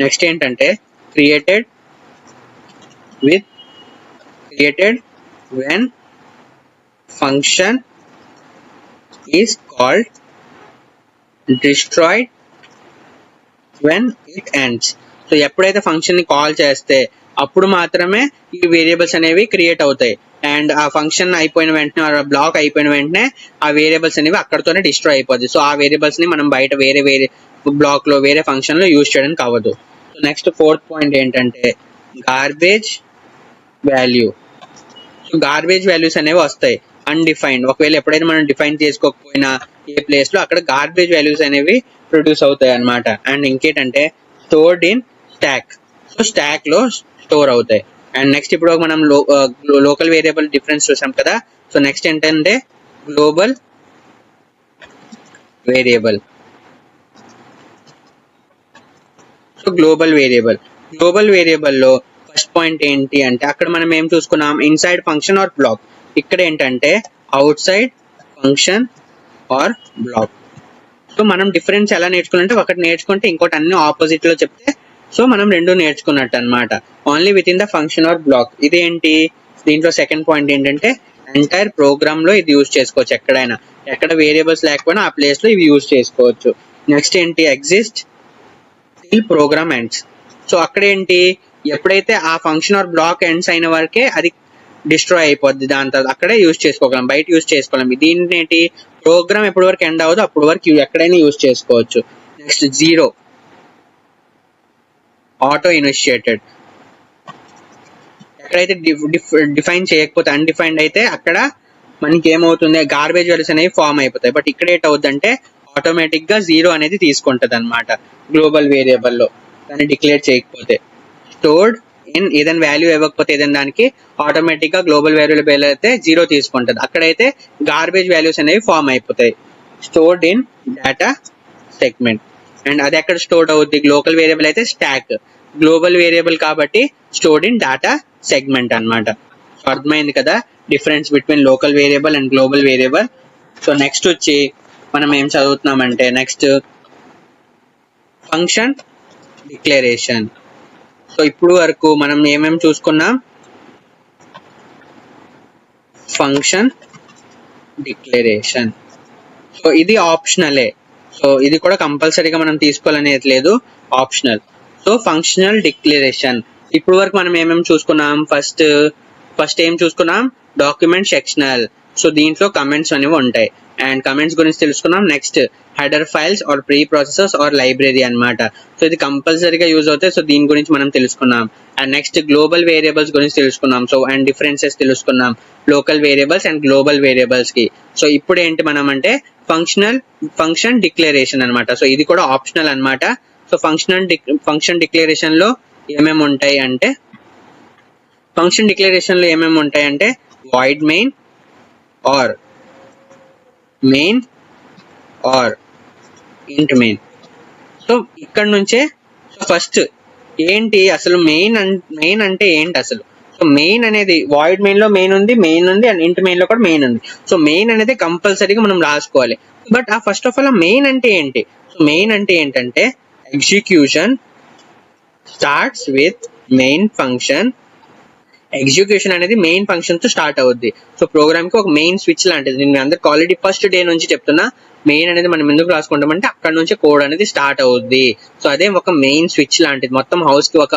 నెక్స్ట్ ఏంటంటే created when function is called, destroyed when it ends. So ఎప్పుడైతే ఫంక్షన్ ని కాల్ చేస్తే అప్పుడు మాత్రమే ఈ వేరియబుల్స్ అనేవి క్రియేట్ అవుతాయి, అండ్ ఆ ఫంక్షన్ అయిపోయిన వెంటనే బ్లాక్ అయిపోయిన వెంటనే ఆ వేరియబుల్స్ అనేవి అక్కడతోనే డిస్ట్రాయ్ అయిపోద్ది. సో ఆ వేరియబుల్స్ ని మనం బయట వేరే బ్లాక్ లో వేరే ఫంక్షన్ లో యూజ్ చేయడానికి అవ్వదు. నెక్స్ట్ ఫోర్త్ పాయింట్ ఏంటంటే గార్బేజ్ వాల్యూ. గార్బేజ్ వాల్యూస్ అనేవి వస్తాయి అన్డిఫైన్డ్. ఒకవేళ ఎప్పుడైతే మనం డిఫైన్ చేసుకోకపోయినా ఏ ప్లేస్ లో అక్కడ గార్బేజ్ వాల్యూస్ అనేవి ప్రొడ్యూస్ అవుతాయి అన్నమాట. అండ్ ఇంకేంటంటే stored in stock. So stock లో స్టోర్ అవుతాయి. అండ్ నెక్స్ట్ ఇప్పుడు మనం లోకల్ వేరియబుల్ డిఫరెన్స్ చూసాం కదా. సో నెక్స్ట్ ఏంటంటే global variable. So global variable లో ఫస్ట్ పాయింట్ ఏంటి అంటే అక్కడ మనం ఏం చూసుకున్నాం, ఇన్సైడ్ ఫంక్షన్ ఆర్ బ్లాక్. ఇక్కడ ఏంటంటే outside function or block. So మనం డిఫరెన్స్ ఎలా నేర్చుకున్నట్టే ఒకటి నేర్చుకుంటే ఇంకోటి అన్ని ఆపోజిట్ లో చెప్తే సో మనం రెండు నేర్చుకున్నట్టు అనమాట. Only within the function or block. ఇదేంటి, దీంట్లో సెకండ్ పాయింట్ ఏంటంటే ఎంటైర్ ప్రోగ్రామ్ లో ఇది యూజ్ చేసుకోవచ్చు. ఎక్కడ వేరియబుల్స్ లేకపోయినా ఆ ప్లేస్ లో ఇవి యూజ్ చేసుకోవచ్చు. నెక్స్ట్ ఏంటి exist till program ends. So అక్కడ ఏంటి, ఎప్పుడైతే ఆ ఫంక్షన్ ఆర్ బ్లాక్ ఎండ్స్ అయిన వరకే అది డిస్ట్రాయ్ అయిపోద్ది, దాని తర్వాత అక్కడే యూజ్ చేసుకోగలం, బయట యూజ్ చేసుకోలేం. దీని ఏంటి, ప్రోగ్రామ్ ఎప్పటి వరకు ఎండ్ అవ్వదు అప్పుడు వరకు ఎక్కడైనా యూజ్ చేసుకోవచ్చు. Next zero auto initiated. ఎక్కడైతే డిఫైన్ చేయకపోతే అన్డిఫైన్డ్ అయితే అక్కడ మనకి ఏమవుతుంది, గార్బేజ్ వాల్యూస్ అనేవి ఫామ్ అయిపోతాయి. బట్ ఇక్కడ ఏంటవుద్ది అంటే ఆటోమేటిక్ గా జీరో అనేది తీసుకుంటది అనమాట గ్లోబల్ వేరియబుల్ లో దాన్ని డిక్లేర్ చేయకపోతే. స్టోర్డ్ ఇన్ ఏదైనా వాల్యూ ఇవ్వకపోతే ఏదైనా దానికి ఆటోమేటిక్ గా గ్లోబల్ వేరియబుల్ అయితే జీరో తీసుకుంటది, అక్కడైతే గార్బేజ్ వాల్యూస్ అనేవి ఫామ్ అయిపోతాయి. Stored in data segment. And అది ఎక్కడ స్టోర్డ్ అవుద్ది, లోకల్ వేరియబుల్ అయితే స్టాక్, గ్లోబల్ వేరియబుల్ కాబట్టి స్టోర్డ్ ఇన్ డేటా సెగ్మెంట్ అనమాట. సో అర్థమైంది కదా difference between local variable and global variable. So next వచ్చి మనం ఏం చదువుతున్నామంటే నెక్స్ట్ ఫంక్షన్ డిక్లరేషన్. సో ఇప్పుడు వరకు మనం ఏమేమి చూసుకున్నాం, ఫంక్షన్ డిక్లరేషన్. సో ఇది ఆప్షనలే, సో ఇది కూడా కంపల్సరీగా మనం తీసుకోవాలనేది లేదు, ఆప్షనల్. సో ఫంక్షనల్ డిక్లరేషన్ ఇప్పుడు వరకు మనం ఏమేమి చూసుకున్నాం, ఫస్ట్ ఏం చూసుకున్నాం, డాక్యుమెంట్ సెక్షనల్. సో దీంట్లో కమెంట్స్ అనేవి ఉంటాయి అండ్ కమెంట్స్ గురించి తెలుసుకున్నాం. Next header files or preprocessors or library అన్నమాట. సో ఇది కంపల్సరీగా యూజ్ అవుతాయి, సో దీని గురించి మనం తెలుసుకున్నాం. అండ్ నెక్స్ట్ గ్లోబల్ వేరియబుల్స్ గురించి తెలుసుకున్నాం. సో అండ్ డిఫరెన్సెస్ తెలుసుకున్నాం local variables and global variables కి. సో ఇప్పుడు ఏంటి మనం అంటే ఫంక్షన్ డిక్లరేషన్ అనమాట. సో ఇది కూడా ఆప్షనల్ అనమాట. సో ఫంక్షన్ డిక్లరేషన్ లో ఏమేమి ఉంటాయి అంటే void main or int main. So ఇక్కడ నుంచే ఫస్ట్ ఏంటి అసలు మెయిన్ అంటే ఏంటి అసలు. సో మెయిన్ అనేది వాయిడ్ మెయిన్ లో మెయిన్ ఉంది అండ్ ఇంట్ మెయిన్ లో కూడా మెయిన్ ఉంది. సో మెయిన్ అనేది కంపల్సరీగా మనం రాసుకోవాలి. బట్ ఆ ఫస్ట్ ఆఫ్ ఆల్ మెయిన్ అంటే ఏంటి, సో మెయిన్ అంటే ఏంటంటే execution starts with main function. Execution అనేది మెయిన్ ఫంక్షన్ తో స్టార్ట్ అవుద్ది. సో ప్రోగ్రామ్ కి ఒక మెయిన్ స్విచ్ లాంటిది. నేను అందరికి ఆల్రెడీ ఫస్ట్ డే నుంచి చెప్తున్నా, మెయిన్ అనేది మనం ఎందుకు రాసుకుంటామంటే అక్కడ నుంచి కోడ్ అనేది స్టార్ట్ అవుద్ది. సో అదే ఒక మెయిన్ స్విచ్ లాంటిది, మొత్తం హౌస్ కి ఒక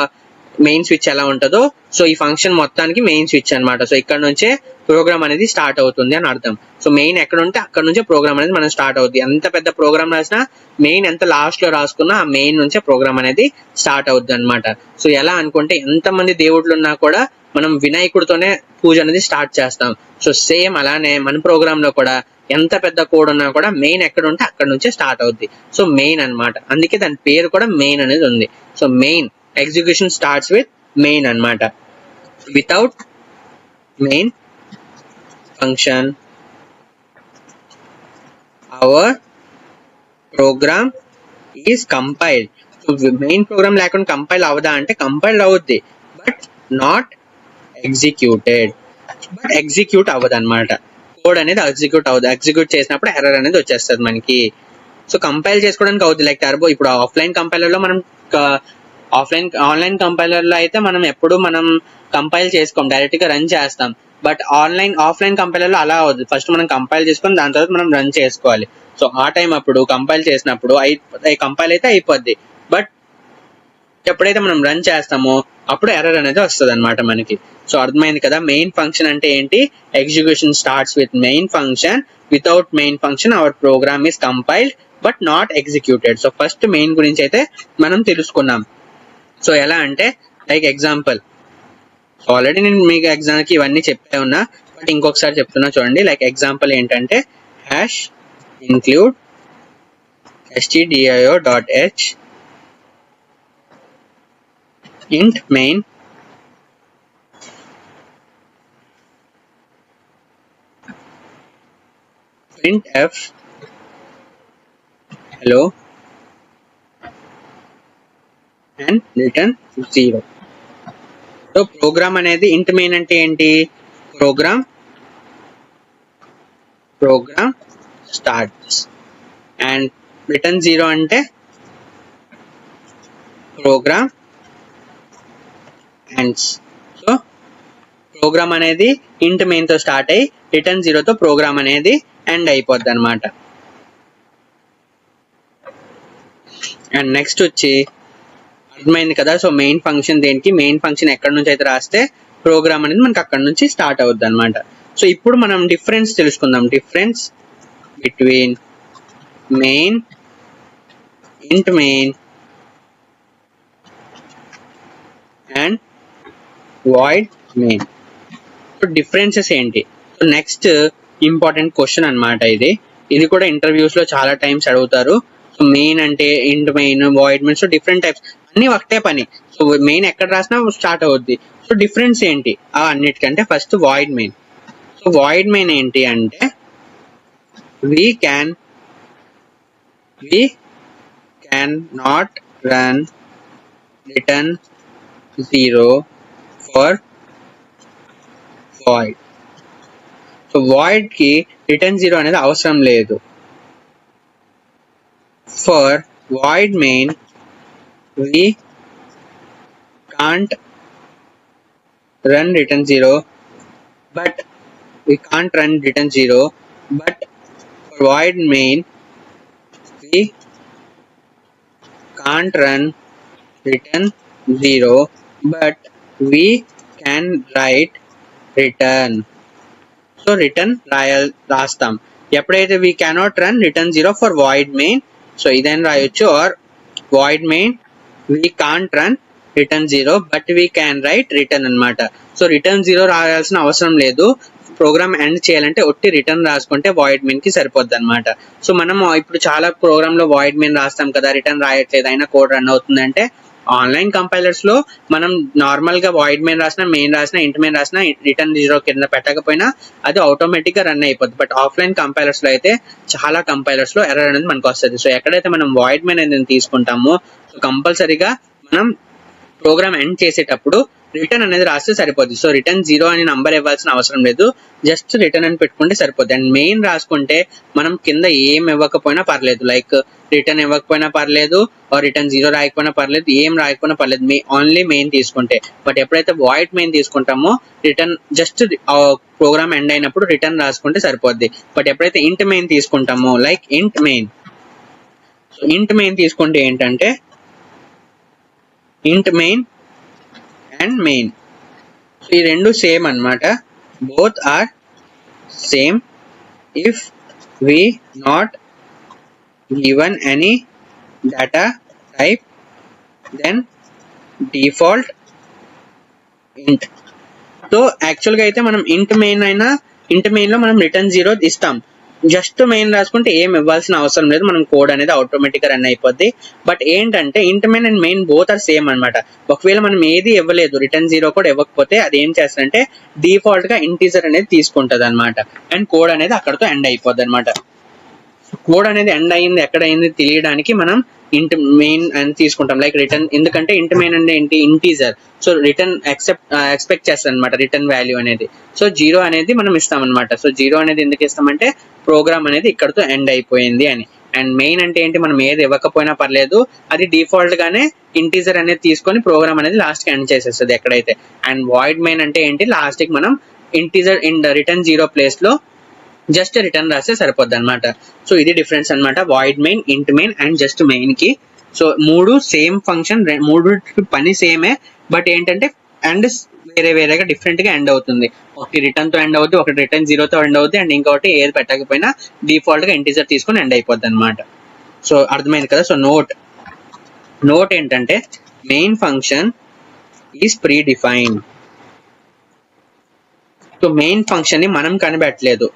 మెయిన్ స్విచ్ ఎలా ఉంటుందో సో ఈ ఫంక్షన్ మొత్తానికి మెయిన్ స్విచ్ అన్నమాట. సో ఇక్కడ నుంచే ప్రోగ్రామ్ అనేది స్టార్ట్ అవుతుంది అని అర్థం. సో మెయిన్ ఎక్కడ ఉంటే అక్కడ నుంచే ప్రోగ్రామ్ అనేది మనం స్టార్ట్ అవుతుంది. ఎంత పెద్ద ప్రోగ్రామ్ రాసినా మెయిన్ ఎంత లాస్ట్ లో రాసుకున్నా ఆ మెయిన్ నుంచే ప్రోగ్రామ్ అనేది స్టార్ట్ అవుతుంది అనమాట. సో ఎలా అనుకుంటే ఎంతమంది దేవుళ్ళు ఉన్నా కూడా మనం వినాయకుడితోనే పూజ అనేది స్టార్ట్ చేస్తాం. సో సేమ్ అలానే మన ప్రోగ్రామ్ లో కూడా ఎంత పెద్ద కోడ్ ఉన్నా కూడా మెయిన్ ఎక్కడ ఉంటే అక్కడ నుంచే స్టార్ట్ అవుద్ది. సో మెయిన్ అన్నమాట, అందుకే దాని పేరు కూడా మెయిన్ అనేది ఉంది. So main execution starts with main అన్నమాట. Without main function our program is compiled. Main program లేకుండా కంపైల్ అవదా అంటే కంపైల్ అవుద్ది, but not executed. But execute అవ్వదు అనమాట. కోడ్ అనేది ఎగ్జిక్యూట్ అవ్వదు. ఎగ్జిక్యూట్ చేసినప్పుడు ఎర్రర్ అనేది వచ్చేస్తుంది మనకి. సో కంపైల్ చేసుకోవడానికి అవుద్ది. లైక్ టర్బో ఇప్పుడు ఆఫ్లైన్ కంపైలర్ లో మనం ఆన్లైన్ కంపైలర్ లో అయితే మనం ఎప్పుడు మనం కంపైల్ చేసుకోం, డైరెక్ట్ గా రన్ చేస్తాం. బట్ ఆఫ్లైన్ కంపైలర్ లో అలా అవుద్ది. ఫస్ట్ మనం కంపైల్ చేసుకొని దాని తర్వాత మనం రన్ చేసుకోవాలి. సో ఆ టైం అప్పుడు కంపైల్ చేసినప్పుడు కంపైల్ అయితే అయిపోద్ది, బట్ ఎప్పుడైతే మనం రన్ చేస్తామో అప్పుడు ఎర్రర్ అనేది వస్తుంది అనమాట మనకి. సో అర్థమైంది కదా మెయిన్ ఫంక్షన్ అంటే ఏంటి. Execution starts with main function. Without main function our program is compiled but not executed. So first main గురించి అయితే మనం తెలుసుకున్నాం. సో ఎలా అంటే లైక్ ఎగ్జాంపుల్, ఆల్రెడీ నేను మీకు ఎగ్జామ్కి ఇవన్నీ చెప్పే ఉన్నా, బట్ ఇంకొకసారి చెప్తున్నా చూడండి. లైక్ ఎగ్జాంపుల్ ఏంటంటే hash include stdio.h int main printf hello and return 0. So program అనేది int main అంటే ఏంటి, ప్రోగ్రామ్ స్టార్ట్స్ అండ్ రిటర్న్ 0 అంటే ప్రోగ్రామ్ ఎండ్స్. సో ప్రోగ్రామ్ అనేది ఇంట్ మెయిన్ తో స్టార్ట్ అయ్యి రిటర్న్ 0 తో ప్రోగ్రామ్ అనేది ఎండ్ అయిపోద్ది అనమాట. అండ్ నెక్స్ట్ వచ్చి అర్థమైంది కదా. సో మెయిన్ ఫంక్షన్ దేనికి, మెయిన్ ఫంక్షన్ ఎక్కడి నుంచి అయితే రాస్తే ప్రోగ్రామ్ అనేది మనకి అక్కడ నుంచి స్టార్ట్ అవుద్ది అనమాట. సో ఇప్పుడు మనం డిఫరెన్స్ తెలుసుకుందాం. డిఫరెన్స్ బిట్వీన్ మెయిన్, ఇంట్ main and void main. Differences ఏంటి. సో నెక్స్ట్ ఇంపార్టెంట్ క్వశ్చన్ అనమాట ఇది కూడా ఇంటర్వ్యూస్ లో చాలా టైమ్స్ అడుగుతారు. సో మెయిన్ అంటే ఇంట్ main, void main, so different types అన్ని ఒకటే పని. సో మెయిన్ ఎక్కడ రాసినా స్టార్ట్ అవుద్ది. సో డిఫరెన్స్ ఏంటి ఆ అన్నిటికంటే first void main. So void main ఏంటి అంటే we can not run return 0 for void. So void కి రిటర్న్ 0 అనేది అవసరం లేదు. For void main we can't run return 0 but for void main we can't run return 0 but we can write return. So return రాస్తాం. ఎప్పుడైతే we cannot run return 0 for void main, so ఇదైనా రాయొచ్చు. Or void main we can't run return 0 but we can write return అన్నమాట. So return 0 రాయాల్సిన అవసరం లేదు. Programme end చేయాలంటే ఒట్టి return రాసుకుంటే వాయిడ్ మెయిన్ కి సరిపోద్ది అనమాట. సో మనం ఇప్పుడు చాలా ప్రోగ్రామ్ లో వాయిడ్ మెయిన్ రాస్తాం కదా, రిటర్న్ రాయట్లేదు అయినా కోడ్ రన్ అవుతుంది అంటే ఆన్లైన్ కంపైలర్స్ లో మనం నార్మల్ గా వాయిడ్ మెయిన్ రాసినా, మెయిన్ రాసినా, ఇంట్ మెయిన్ రాసినా రిటర్న్ 0 కింద పెట్టకపోయినా అది ఆటోమేటిక్ గా రన్ అయిపోద్ది. బట్ ఆఫ్లైన్ కంపైలర్స్ లో అయితే చాలా కంపైలర్స్ లో ఎర్రర్ అనేది మనకు వస్తుంది. సో ఎక్కడైతే మనం వాయిడ్ మెయిన్ అనేది తీసుకుంటామో సో కంపల్సరీగా మనం ప్రోగ్రామ్ ఎండ్ చేసేటప్పుడు రిటర్న్ అనేది రాస్తే సరిపోద్ది. సో రిటర్న్ 0 అని నంబర్ ఇవ్వాల్సిన అవసరం లేదు, జస్ట్ రిటర్న్ అని పెట్టుకుంటే సరిపోద్ది. అండ్ మెయిన్ రాసుకుంటే మనం కింద ఏం ఇవ్వకపోయినా పర్లేదు, లైక్ రిటర్న్ ఇవ్వకపోయినా పర్లేదు, రిటర్న్ 0 రాయకపోయినా పర్లేదు, ఏం రాయకపోయినా పర్లేదు, ఓన్లీ మెయిన్ తీసుకుంటే. బట్ ఎప్పుడైతే వాయిడ్ మెయిన్ తీసుకుంటామో రిటర్న్ జస్ట్ ప్రోగ్రామ్ ఎండ్ అయినప్పుడు రిటర్న్ రాసుకుంటే సరిపోద్ది. బట్ ఎప్పుడైతే ఇంట్ మెయిన్ తీసుకుంటామో లైక్ ఇంట్ మెయిన్ తీసుకుంటే ఏంటంటే int main and main. So ఈ రెండు సేమ్ అన్నమాట. Both are same if we not given any data type, then default int. So యాక్చువల్గా అయితే మనం ఇంట్ మెయిన్ అయినా ఇంట్ మెయిన్ లో మనం రిటర్న్ 0 ఇస్తాం. జస్ట్ మెయిన్ రాసుకుంటే ఏం ఇవ్వాల్సిన అవసరం లేదు, మనం కోడ్ అనేది ఆటోమేటిక్గా రన్ అయిపోద్ది. బట్ ఏంటంటే int main and main both are same అనమాట. ఒకవేళ మనం ఏది ఇవ్వలేదు, రిటర్న్ 0 కూడా ఇవ్వకపోతే అది ఏం చేస్తుందంటే డిఫాల్ట్ గా ఇంటీజర్ అనేది తీసుకుంటది అనమాట. అండ్ కోడ్ అనేది అక్కడతో ఎండ్ అయిపోద్ది అనమాట. కోడ్ అనేది ఎండ్ అయ్యింది ఎక్కడ అయింది తెలియడానికి మనం ఇంట్ మెయిన్ అని తీసుకుంటాం, లైక్ రిటర్న్. ఎందుకంటే ఇంట్ మెయిన్ అంటే ఏంటి, ఇంటీజర్. సో రిటర్న్ ఎక్స్పెక్ట్ చేస్తాం అనమాట రిటర్న్ వాల్యూ అనేది. సో 0 అనేది మనం ఇస్తాం అనమాట. సో 0 అనేది ఎందుకు ఇస్తామంటే ప్రోగ్రామ్ అనేది ఇక్కడతో ఎండ్ అయిపోయింది అని. అండ్ మెయిన్ అంటే ఏంటి, మనం ఏది ఇవ్వకపోయినా పర్లేదు, అది డిఫాల్ట్ గానే ఇంటీజర్ అనేది తీసుకొని ప్రోగ్రామ్ అనేది లాస్ట్ కి ఎండ్ చేసేస్తుంది ఎక్కడైతే. అండ్ వాయిడ్ మెయిన్ అంటే ఏంటి, లాస్ట్ కి మనం ఇంటీజర్ ఇన్ రిటర్న్ 0 ప్లేస్ లో జస్ట్ రిటర్న్ రాస్తే సరిపోద్ది అనమాట. సో ఇది డిఫరెన్స్ అనమాట వాయిడ్ మెయిన్, ఇంట్ మెయిన్ అండ్ జస్ట్ మెయిన్ కి. సో మూడు సేమ్ ఫంక్షన్, మూడు పని సేమే, బట్ ఏంటంటే అండ్ వేరే వేరేగా డిఫరెంట్ గా ఎండ్ అవుతుంది. ఒకటి రిటర్న్ తో ఎండ్ అవుతుంది, ఒకటి రిటర్న్ 0 తో ఎండ్ అవుతుంది, అండ్ ఇంకొకటి ఏది పెట్టకపోయినా డిఫాల్ట్ గా ఇంటీజర్ తీసుకొని ఎండ్ అయిపోద్ది అనమాట. సో అర్థమైంది కదా. సో నోట్ ఏంటంటే main function is pre defined. So main function ని మనం కనిపెట్టలేదు,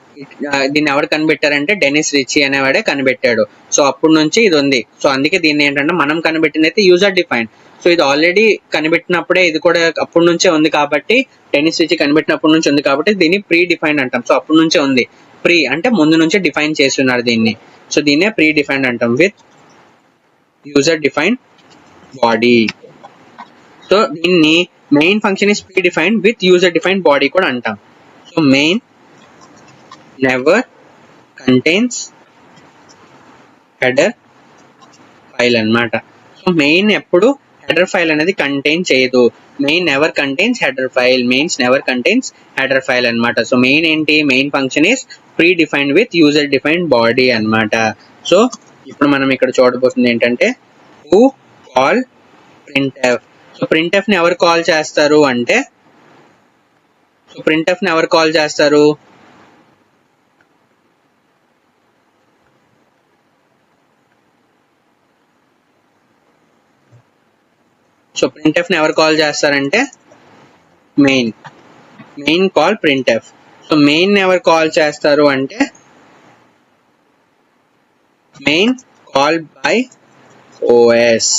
దీన్ని ఎవరు కనిపెట్టారంటే డెనిస్ రిచీ అనేవాడే కనిపెట్టాడు. సో అప్పటి నుంచి ఇది ఉంది. సో అందుకే దీన్ని ఏంటంటే మనం కనిపెట్టింది అయితే యూజర్ డిఫైన్. సో ఇది ఆల్రెడీ కనిపెట్టినప్పుడే, ఇది కూడా అప్పటి నుంచే ఉంది కాబట్టి, డెనిస్ రిచీ కనిపెట్టినప్పటి నుంచి ఉంది కాబట్టి దీన్ని ప్రీ డిఫైన్డ్ అంటాం. సో అప్పటి నుంచే ఉంది. ప్రీ అంటే ముందు నుంచే డిఫైన్ చేస్తున్నారు దీన్ని. సో దీన్నే ప్రీ డిఫైన్డ్ అంటాం with user defined body. So దీన్ని main function is predefined with user defined body కూడా అంటాం. So main never contains header file అన్నమాట. సో మెయిన్ ఎప్పుడు హెడర్ ఫైల్ అనేది కంటైన్ చేయదు. Main never contains header file, mains never contains header file అన్నమాట. So main ఏంటి, main function is predefined with user defined body అన్నమాట. So ఇప్పుడు మనం ఇక్కడ చూడబోతుంది ఏంటంటే who call printf. So printf ని ఎవరు కాల్ చేస్తారు అంటే, సో printf ని ఎవరు కాల్ చేస్తారు, సో printf ని ఎవరు కాల్ చేస్తారంటే main call printf. So main ఎవరు కాల్ చేస్తారు అంటే main call by OS,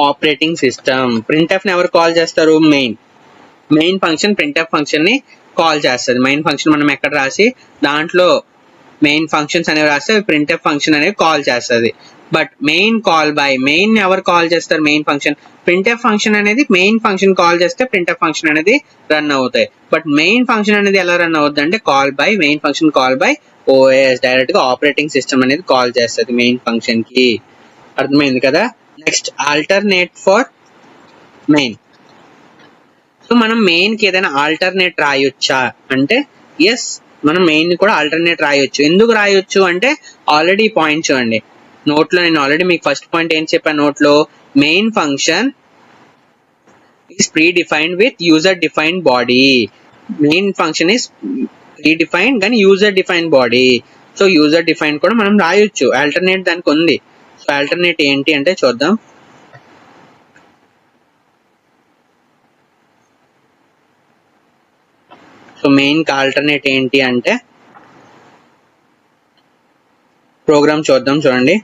operating system. printf ని ఎవరు కాల్ చేస్తారు, మెయిన్ ఫంక్షన్ printf ఫంక్షన్ ని కాల్ చేస్తుంది. మెయిన్ ఫంక్షన్ మనం ఎక్కడ రాసి దాంట్లో మెయిన్ ఫంక్షన్స్ అనేవి రాస్తే printf ఫంక్షన్ అనేవి కాల్ చేస్తుంది. But main call by, main ఎవరు కాల్ చేస్తారు, మెయిన్ ఫంక్షన్. printf ఫంక్షన్ అనేది మెయిన్ ఫంక్షన్ కాల్ చేస్తే printf ఫంక్షన్ అనేది రన్ అవుతాయి. బట్ మెయిన్ ఫంక్షన్ అనేది ఎలా రన్ అవుతుంది అంటే call by main function, call by OS, direct గా ఆపరేటింగ్ సిస్టమ్ అనేది కాల్ చేస్తుంది మెయిన్ ఫంక్షన్ కి. అర్థమైంది కదా. Next alternate for main. So మనం మెయిన్ కి ఏదైనా ఆల్టర్నేట్ రాయొచ్చా అంటే ఎస్, మనం మెయిన్ ని కూడా ఆల్టర్నేట్ రాయొచ్చు. ఎందుకు రాయొచ్చు అంటే ఆల్రెడీ పాయింట్ చూడండి నోట్ లో, నేను ఆల్రెడీ మీకు ఫస్ట్ పాయింట్ ఏం చెప్పాను నోట్ లో, main function is predefined with user defined body. Main function is predefined కానీ user defined body. So user defined కూడా మనం రాయొచ్చు, ఆల్టర్నేట్ దానికి ఉంది. సో ఆల్టర్నేట్ ఏంటి అంటే చూద్దాం. సో మెయిన్ కి ఆల్టర్నేట్ ఏంటి అంటే ప్రోగ్రామ్ చూద్దాం చూడండి.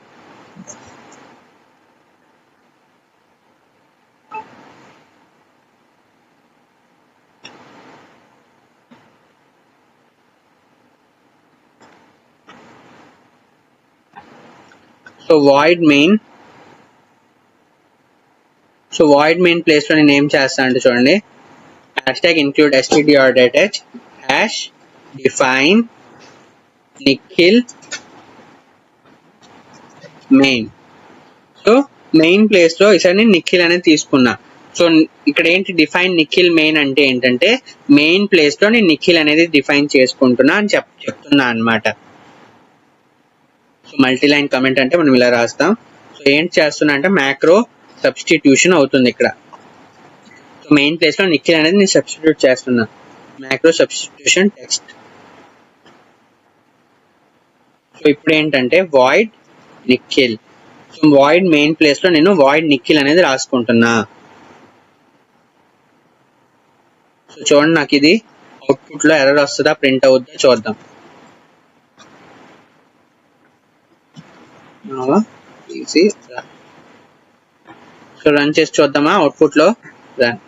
So void main, so void main place లో నేను ఏం చేస్తాను అంటే చూడండి, hashtag include std.h hash define nikhil main. So main place లో ఈసారి నేను నిఖిల్ అనేది తీసుకున్నా. సో ఇక్కడ ఏంటి డిఫైన్ నిఖిల్ మెయిన్ అంటే ఏంటంటే మెయిన్ ప్లేస్ లో నేను నిఖిల్ అనేది డిఫైన్ చేసుకుంటున్నా అని చెప్తున్నా అనమాట. సో మల్టీ లైన్ కమెంట్ అంటే మనం ఇలా రాస్తాం. సో ఏంటి చేస్తున్నా అంటే మ్యాక్రో సబ్స్టిట్యూషన్ అవుతుంది ఇక్కడ. మెయిన్ ప్లేస్ లో నిఖిల్ అనేది నేను సబ్స్టిట్యూట్ చేస్తున్నా, మ్యాక్రో సబ్స్టిట్యూషన్ టెక్స్ట్. సో ఇప్పుడు ఏంటంటే void Nikhil. So void main place లో నేను వాయిడ్ నిఖిల్ అనేది రాసుకుంటున్నా. సో చూడండి, నాకు ఇది అవుట్పుట్ లో ఎర్రర్ వస్తుందా ప్రింట్ అవుతుందా చూద్దాం. సో రన్ చేసి చూద్దామా అవుట్పుట్ లో. రన్.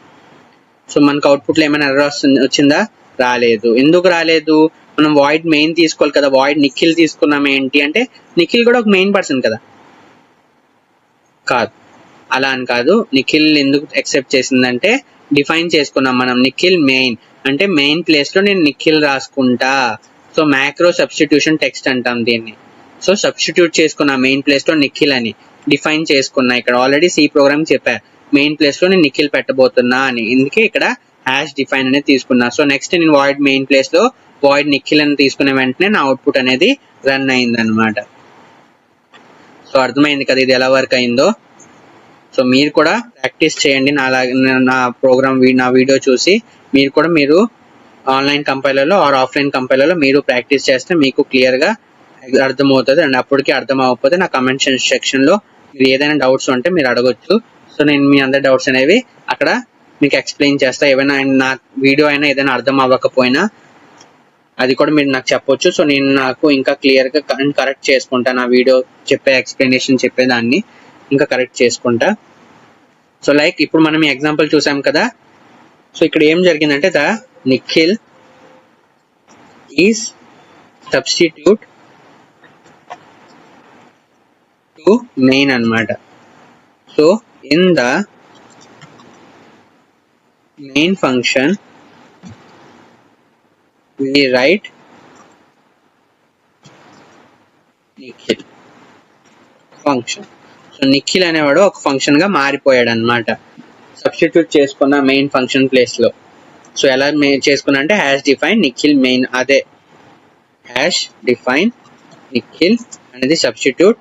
సో మనకు అవుట్పుట్ లో ఏమైనా ఎర్రర్ వచ్చిందా? రాలేదు. ఎందుకు రాలేదు? మనం వాయిడ్ మెయిన్ తీసుకోవాలి కదా, వాయిడ్ నిఖిల్ తీసుకున్నాం. ఏంటి అంటే నిఖిల్ కూడా ఒక మెయిన్ పర్సన్ కదా. కాదు, అలా అని కాదు. నిఖిల్ ఎందుకు యాక్సెప్ట్ చేసిందంటే డిఫైన్ చేసుకున్నాం మనం, నిఖిల్ మెయిన్ అంటే మెయిన్ ప్లేస్ లో నేను నిఖిల్ రాసుకుంటా. సో మ్యాక్రో సబ్స్టిట్యూషన్ టెక్స్ట్ అంటాం దీన్ని. సో సబ్స్టిట్యూట్ చేసుకున్నా మెయిన్ ప్లేస్ లో నిఖిల్ అని డిఫైన్ చేసుకున్నా. ఇక్కడ ఆల్రెడీ సి ప్రోగ్రామ్ చెప్పా మెయిన్ ప్లేస్ లో నేను నిఖిల్ పెట్టబోతున్నా అని, అందుకే ఇక్కడ హ్యాష్ డిఫైన్ అనేది తీసుకున్నా. సో నెక్స్ట్ నేను వాయిడ్ మెయిన్ ప్లేస్ లో వాయిడ్ నిఖిల్ అని తీసుకునే వెంటనే నా అవుట్పుట్ అనేది రన్ అయింది అనమాట. సో అర్థమైంది కదా ఇది ఎలా వర్క్ అయిందో. సో మీరు కూడా ప్రాక్టీస్ చేయండి నా ప్రోగ్రామ్ నా వీడియో చూసి మీరు ఆన్లైన్ కంపైలర్లో ఆర్ ఆఫ్లైన్ కంపైలర్లో మీరు ప్రాక్టీస్ చేస్తే మీకు క్లియర్గా అర్థమవుతుంది. అండ్ అప్పటికి అర్థం అవ్వకపోతే నా కమెంట్ సెక్షన్లో మీరు ఏదైనా డౌట్స్ ఉంటే మీరు అడగొచ్చు. సో నేను మీ అందరి డౌట్స్ అనేవి అక్కడ మీకు ఎక్స్ప్లెయిన్ చేస్తా. ఏమైనా నా వీడియో అయినా ఏదైనా అర్థం అవ్వకపోయినా అది కూడా మీరు నాకు చెప్పొచ్చు. సో నేను నాకు ఇంకా క్లియర్గా కరెక్ట్ చేసుకుంటా, నా వీడియో ఎక్స్ప్లెనేషన్ చెప్పేదాన్ని ఇంకా కరెక్ట్ చేసుకుంటా. సో లైక్ ఇప్పుడు మనం ఈ ఎగ్జాంపుల్ చూసాం కదా. సో ఇక్కడ ఏం జరిగిందంటే the Nikhil is substitute to main అన్నమాట. So in the main function we write Nikhil function. So Nikhil అనేవాడు ఒక ఫంక్షన్ గా మారిపోయాడు అనమాట, సబ్స్టిట్యూట్ చేసుకున్న మెయిన్ ఫంక్షన్ ప్లేస్ లో. సో ఎలా చేసుకున్నా అంటే హ్యాష్ డిఫైన్ నిఖిల్ మెయిన్, అదే హ్యాష్ డిఫైన్ నిఖిల్ అనేది సబ్స్టిట్యూట్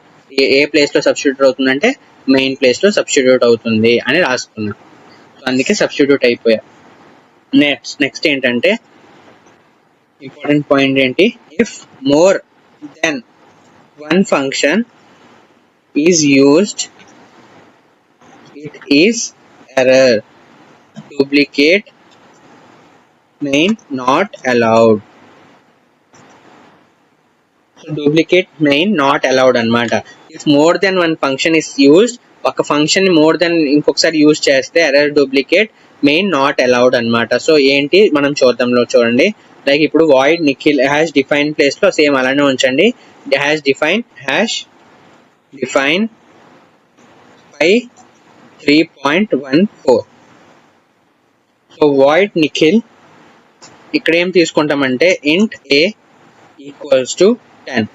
ఏ ప్లేస్ లో సబ్స్టిట్యూట్ అవుతుందంటే మెయిన్ ప్లేస్ లో సబ్స్టిట్యూట్ అవుతుంది అని రాసుకున్నా. సో అందుకే సబ్స్టిట్యూట్ అయిపోయా. నెక్స్ట్ ఏంటంటే ఇంపార్టెంట్ పాయింట్ ఏంటి, if more than one function is used it is error, duplicate main not allowed. So duplicate main not allowed అనమాట. If more than one function is used, ఒక function more than ఇంకొకసారి use చేస్తే error duplicate main not allowed అనమాట. So ఏంటి మనం చూద్దాంలో చూడండి. Like ఇప్పుడు void Nikhil hash define place లో సేమ్ అలానే ఉంచండి, hash define pi 3.14. So void Nikhil ఇక్కడ ఏం తీసుకుంటామంటే int a equals to 10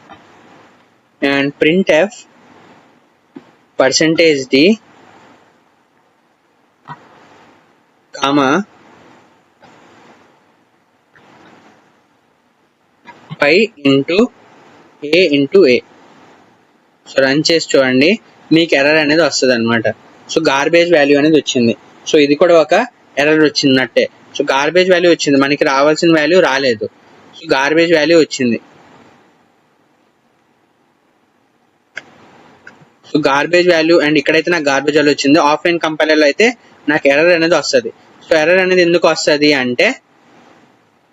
and printf %d comma pi into a into a. So run చేసి చూడండి, మీకు ఎర్రర్ అనేది వస్తుంది అనమాట. సో గార్బేజ్ వాల్యూ అనేది వచ్చింది. సో ఇది కూడా ఒక ఎర్రర్ వచ్చిందన్నట్టే. సో గార్బేజ్ వాల్యూ వచ్చింది, మనకి రావాల్సిన వాల్యూ రాలేదు. సో గార్బేజ్ వాల్యూ వచ్చింది. సో గార్బేజ్ వాల్యూ అండ్ ఇక్కడైతే నాకు గార్బేజ్ వాల్యూ వచ్చింది. ఆఫ్లైన్ కంపైలర్లో అయితే నాకు ఎర్రర్ అనేది వస్తుంది. సో ఎర్రర్ అనేది ఎందుకు వస్తుంది అంటే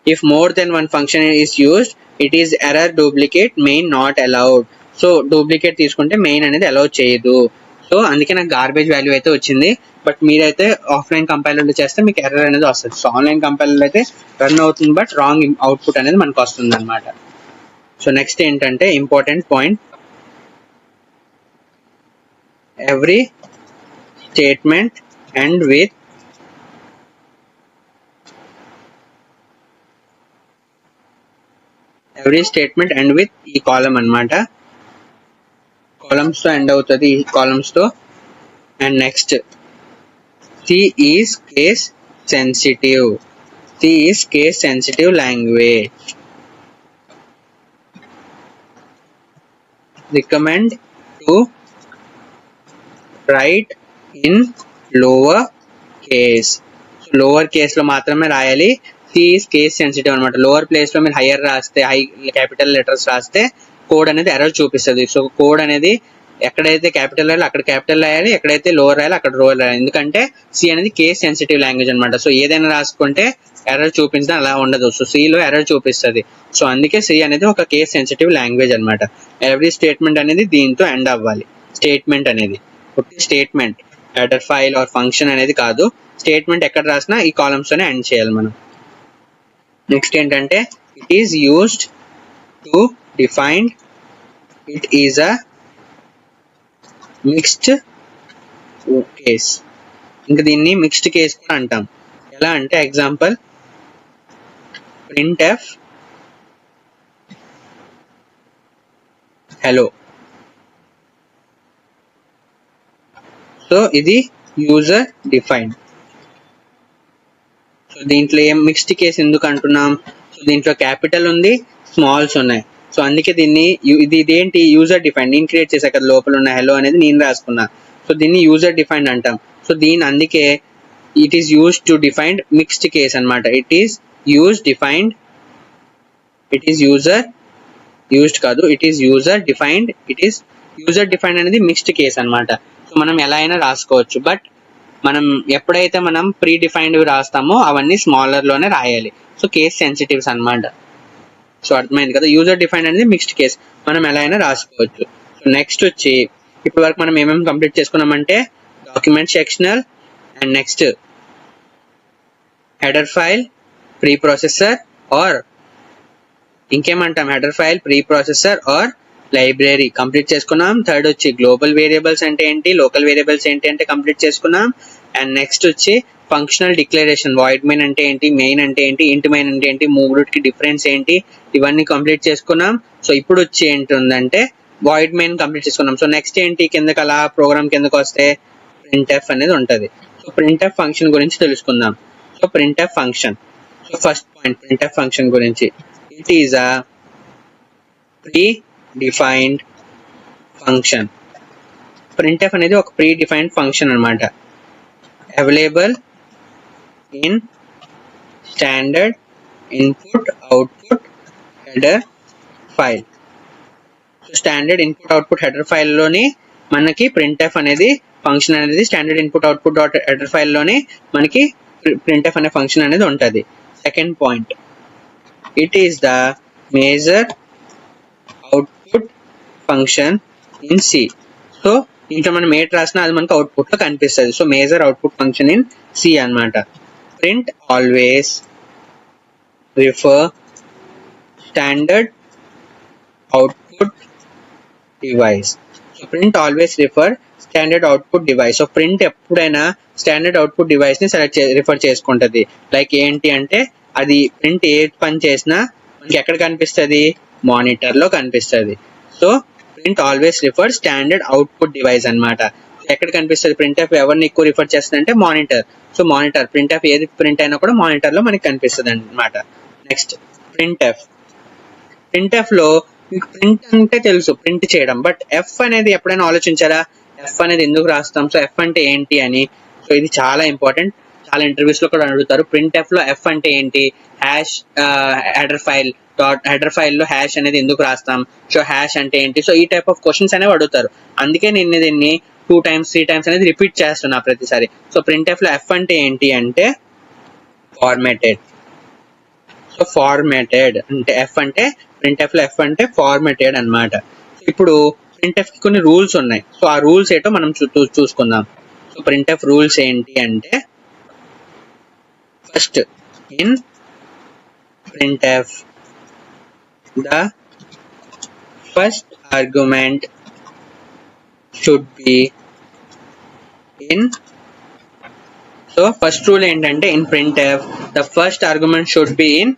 if more than one function is used it is error duplicate main not allowed. So duplicate తీసుకుంటే మెయిన్ అనేది అలౌ చేయదు. సో అందుకే నాకు గార్బేజ్ వాల్యూ అయితే వచ్చింది. బట్ మీరైతే ఆఫ్లైన్ కంపైలర్లో చేస్తే మీకు ఎర్రర్ అనేది వస్తుంది. సో ఆన్లైన్ కంపైలర్లో అయితే రన్ అవుతుంది బట్ రాంగ్ అవుట్పుట్ అనేది మనకు వస్తుంది అనమాట. సో నెక్స్ట్ ఏంటంటే important point, every statement and with ఈ కాలమ్ అన్నమాట. కాలమ్స్ తో ఎండ్ అవుతుంది, ఈ కాలమ్స్ తో. And next C is case sensitive language. Recommend to write in lower case. So lower case లో మాత్రమే రాయాలి. సి ఈస్ కేస్ సెన్సిటివ్ అనమాట. లోవర్ ప్లేస్ లో మీరు హైయర్ రాస్తే, హై క్యాపిటల్ లెటర్స్ రాస్తే కోడ్ అనేది ఎర్రర్ చూపిస్తుంది. సో కోడ్ అనేది ఎక్కడైతే క్యాపిటల్ రాయాలి అక్కడ క్యాపిటల్ రాయాలి, ఎక్కడైతే లోవర్ రాయాలి అక్కడ లోవర్ రాయాలి. ఎందుకంటే సి అనేది కేస్ సెన్సిటివ్ లాంగ్వేజ్ అనమాట. సో ఏదైనా రాసుకుంటే ఎర్రర్ చూపించడం అలా ఉండదు. సో సి లో ఎర్రర్ చూపిస్తుంది. సో అందుకే సి అనేది ఒక కేస్ సెన్సిటివ్ లాంగ్వేజ్ అనమాట. ఎవ్రీ స్టేట్మెంట్ అనేది దీంతో ఎండ్ అవ్వాలి. స్టేట్మెంట్ అనేది statement header file are function అనేది కాదు. స్టేట్మెంట్ ఎక్కడ రాసినా ఈ కాలమ్స్ తోనే ఎండ్ చేయాలి మనం. నెక్స్ట్ ఏంటంటే it is used to define, it is a mixed case. ఇంకా దీన్ని మిక్స్డ్ కేస్ కూడా అంటాం. ఎలా అంటే ఎగ్జాంపుల్ printf hello. సో ఇది యూజర్ డిఫైన్డ్. సో దీంట్లో ఏం మిక్స్డ్ కేస్ ఎందుకు అంటున్నాం? సో దీంట్లో క్యాపిటల్ ఉంది, స్మాల్స్ ఉన్నాయి. సో అందుకే దీన్ని ఇదేంటి యూజర్ డిఫైన్డ్. నేను క్రియేట్ చేసా కదా, లోపల ఉన్న హెలో అనేది నేను రాసుకున్నా. సో దీన్ని యూజర్ డిఫైన్డ్ అంటాం. సో దీని అందుకే it is used to defined mixed case అనమాట. It is use defined, it is user used కాదు, it is user defined. It is user defined అనేది మిక్స్డ్ కేస్ అనమాట. సో మనం ఎలా అయినా రాసుకోవచ్చు. బట్ మనం ఎప్పుడైతే మనం ప్రీ డిఫైన్డ్ రాస్తామో అవన్నీ స్మాలర్ లోనే రాయాలి. సో కేస్ సెన్సిటివ్స్ అనమాట. సో అర్థమైంది కదా. యూజర్ డిఫైన్డ్ అనేది మిక్స్డ్ కేస్, మనం ఎలా అయినా రాసుకోవచ్చు. సో నెక్స్ట్ వచ్చి ఇప్పటి వరకు మనం ఏమేమి కంప్లీట్ చేసుకున్నామంటే document sectional, and next header file, preprocessor or ఇంకేమంటాం, header file, preprocessor or library complete చేసుకున్నాం. థర్డ్ వచ్చి గ్లోబల్ వేరియబుల్స్ అంటే ఏంటి, లోకల్ వేరియబుల్స్ ఏంటి అంటే కంప్లీట్ చేసుకున్నాం. అండ్ నెక్స్ట్ వచ్చి ఫంక్షనల్ డిక్లరేషన్, వాయిడ్ మెయిన్ అంటే ఏంటి, మెయిన్ అంటే ఏంటి, ఇంట్ మెయిన్ అంటే ఏంటి, మూడుకి డిఫరెన్స్ ఏంటి, ఇవన్నీ కంప్లీట్ చేసుకున్నాం. సో ఇప్పుడు వచ్చి ఏంటి ఉందంటే వాయిడ్ మెయిన్ కంప్లీట్ చేసుకున్నాం. సో నెక్స్ట్ ఏంటి, కిందకి అలా ప్రోగ్రామ్ కిందకి వస్తే printf అనేది ఉంటుంది. సో printf ఫంక్షన్ గురించి తెలుసుకుందాం. So printf function, so first point printf function గురించి, it is a predefined function. printf అనేది ఒక ప్రీ డిఫైన్డ్ ఫంక్షన్ అనమాట. Available in standard input output header file. So standard input output header file లోని మనకి printf అనేది function అనేది standard input output dot header file లోని మనకి printf అనే ఫంక్షన్ అనేది ఉంటుంది. Second point, it is the major output function in C. So ఇంట్లో మనం ఏట్ రాసినా అది మనకి అవుట్పుట్ లో కనిపిస్తుంది. So major output function in C అన్నమాట. Print always refer standard output device. So print always refer standard output device. So print ఎప్పుడైనా స్టాండర్డ్ అవుట్పుట్ డివైస్ ని రిఫర్ చేసుకుంటది. లైక్ ఏంటి అంటే అది ప్రింట్ ఏ పని చేసినా మనకి ఎక్కడ కనిపిస్తుంది, మానిటర్ లో కనిపిస్తుంది. So print always refer standard output device అనమాట. ఎక్కడ కనిపిస్తుంది, printf ఎవరిని ఎక్కువ రిఫర్ చేస్తుంది అంటే మానిటర్. సో మానిటర్ printf ఏది ప్రింట్ అయినా కూడా మానిటర్ లో మనకి కనిపిస్తుంది అనమాట. నెక్స్ట్ printf లో మీకు ప్రింట్ అంటే తెలుసు, ప్రింట్ చేయడం. బట్ ఎఫ్ అనేది ఎప్పుడైనా ఆలోచించారా, ఎఫ్ అనేది ఎందుకు రాస్తాం, సో ఎఫ్ అంటే ఏంటి అని. సో ఇది చాలా ఇంపార్టెంట్, చాలా ఇంటర్వ్యూస్ లో కూడా అడుగుతారు. printf లో ఎఫ్ అంటే ఏంటి, హ్యాష్ హెడర్ ఫైల్ లో హ్యాష్ అనేది ఎందుకు రాస్తాం, సో హ్యాష్ అంటే ఏంటి. సో ఈ టైప్ ఆఫ్ క్వశ్చన్స్ అనేవి అడుగుతారు. అందుకే నేను దీన్ని 2 times 3 times అనేది రిపీట్ చేస్తున్నా ప్రతిసారి. సో printf లో ఎఫ్ అంటే ఏంటి అంటే ఫార్మాటెడ్. సో ఫార్మాటెడ్ అంటే ఎఫ్ అంటే, printf లో ఎఫ్ అంటే ఫార్మాటెడ్ అన్నమాట. ఇప్పుడు printf కి కొన్ని రూల్స్ ఉన్నాయి. సో ఆ రూల్స్ ఏంటో మనం చూసుకుందాం. సో printf రూల్స్ ఏంటి అంటే, first in printf the first argument should be in. So first rule ఏంటంటే in printf the first argument should be in.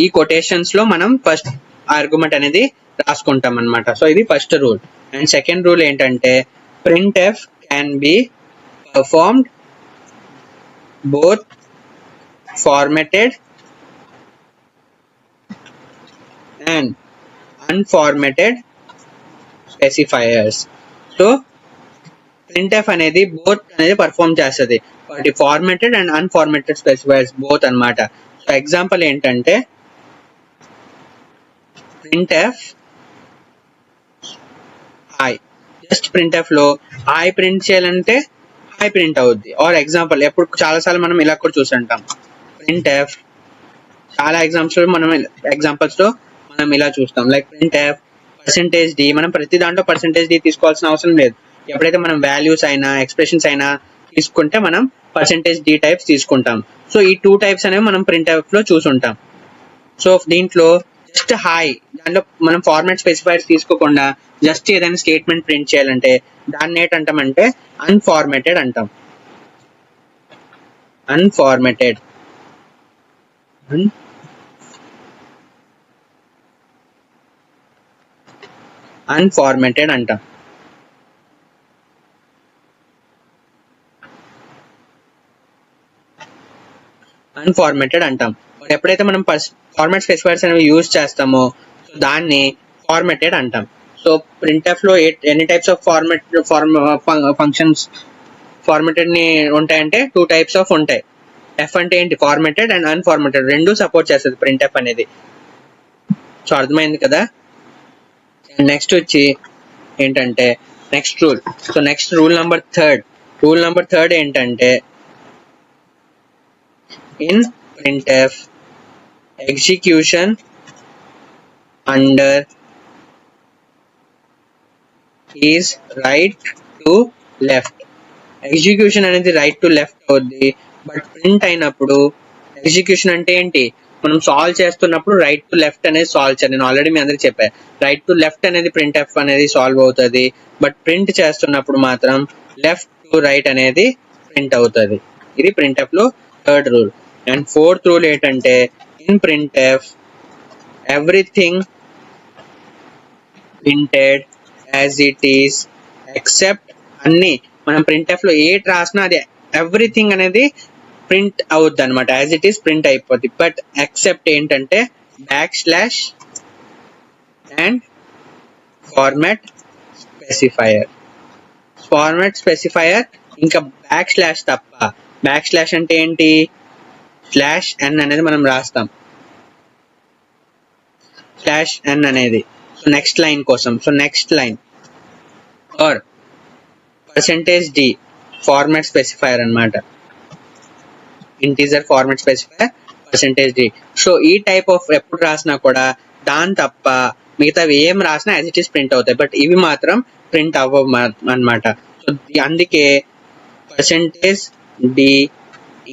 ఈ కొటేషన్స్ లో మనం ఫస్ట్ ఆర్గ్యుమెంట్ అనేది రాసుకుంటాం అనమాట. సో ఇది first rule. And second rule ఏంటంటే printf can be performed both formatted and unformatted specifiers. So printf అనేది బోత్ అనేది పర్ఫామ్ చేస్తుంది. ఒకటి formatted and unformatted specifiers both అన్నమాట. సో ఎగ్జాంపుల్ ఏంటంటే printf i, జస్ట్ printf లో i ప్రింట్ చేయాలంటే i print అవుద్ది. ఆర్ ఎగ్జాంపుల్ ఎప్పుడు చాలాసార్లు మనం ఇలా కూడా చూసుంటాం, printf చాలా ఎగ్జాంపుల్స్ లో మనం ఇలా చూస్తాం, లైక్ printf %d. మనం ప్రతి దాంట్లో %d తీసుకోవాల్సిన అవసరం లేదు. ఎప్పుడైతే మనం వాల్యూస్ అయినా ఎక్స్ప్రెషన్స్ అయినా తీసుకుంటే మనం %d టైప్స్ తీసుకుంటాం. సో ఈ 2 టైప్స్ అనేవి మనం printf లో చూసుంటాం. సో దీంట్లో జస్ట్ హాయ్, దాంట్లో మనం ఫార్మాట్ స్పెసిఫైర్స్ తీసుకోకుండా జస్ట్ ఏదైనా స్టేట్మెంట్ ప్రింట్ చేయాలంటే దాన్ని ఏంటంటామంటే అన్ఫార్మాటెడ్ అంటాం. అన్ఫార్మాటెడ్ అన్ఫార్మాటెడ్ అంటాం. అన్ఫార్మాటెడ్ అంటాం. ఎప్పుడైతే మనం ఫార్మాట్ స్పెసిఫైర్స్ అనేవి యూజ్ చేస్తామో దాన్ని ఫార్మాటెడ్ అంటాం. సో printf లో ఎన్ని టైప్స్ ఆఫ్ ఫంక్షన్స్ ఫార్మాటెడ్ ని ఉంటాయంటే 2 టైప్స్ ఆఫ్ ఉంటాయి. ఎఫ్ అంటే ఏంటి, ఫార్మాటెడ్ అండ్ అన్ఫార్మాటెడ్ రెండు సపోర్ట్ చేస్తుంది printf అనేది. సో అర్థమైంది కదా. నెక్స్ట్ వచ్చి ఏంటంటే next rule. So next rule number third ఏంటంటే in printf execution under is right to left. Execution అనేది రైట్ టు లెఫ్ట్ అవుద్ది, బట్ ప్రింట్ అయినప్పుడు ఎగ్జిక్యూషన్ అంటే ఏంటి, మనం సాల్వ్ చేస్తున్నప్పుడు రైట్ టు లెఫ్ట్ అనేది సాల్వ్ చేయాలి. నేను ఆల్రెడీ మీ అందరికి చెప్పాను, రైట్ టు లెఫ్ట్ అనేది printf అనేది సాల్వ్ అవుతుంది, బట్ ప్రింట్ చేస్తున్నప్పుడు మాత్రం లెఫ్ట్ టు రైట్ అనేది ప్రింట్ అవుతుంది. ఇది printf లో third rule. And fourth rule ఏంటంటే in printf everything printed as it is except, అన్ని మనం printf లో ఏటి రాసినా అది ఎవ్రీథింగ్ అనేది ప్రింట్ అవుద్ది అనమాట, యాజ్ ఇట్ ఈస్ ప్రింట్ అయిపోద్ది. బట్ ఎక్సెప్ట్ ఏంటంటే backslash and format specifier ఇంకా బ్యాక్ స్లాష్ తప్ప. బ్యాక్ స్లాష్ అంటే ఏంటి, స్లాష్ n అనేది మనం రాస్తాం, స్లాష్ n అనేది నెక్స్ట్ లైన్ కోసం. So next line or %d format specifier అన్నమాట, integer format specifier %d. So ఈ టైప్ ఆఫ్ ఎప్పుడు రాసినా కూడా దాని తప్ప మిగతావి ఏం రాసినా యాజ్ ఇట్ ఈస్ ప్రింట్ అవుతాయి, బట్ ఇవి మాత్రం ప్రింట్ అవ్వవు అన్నమాట. సో అందుకే %d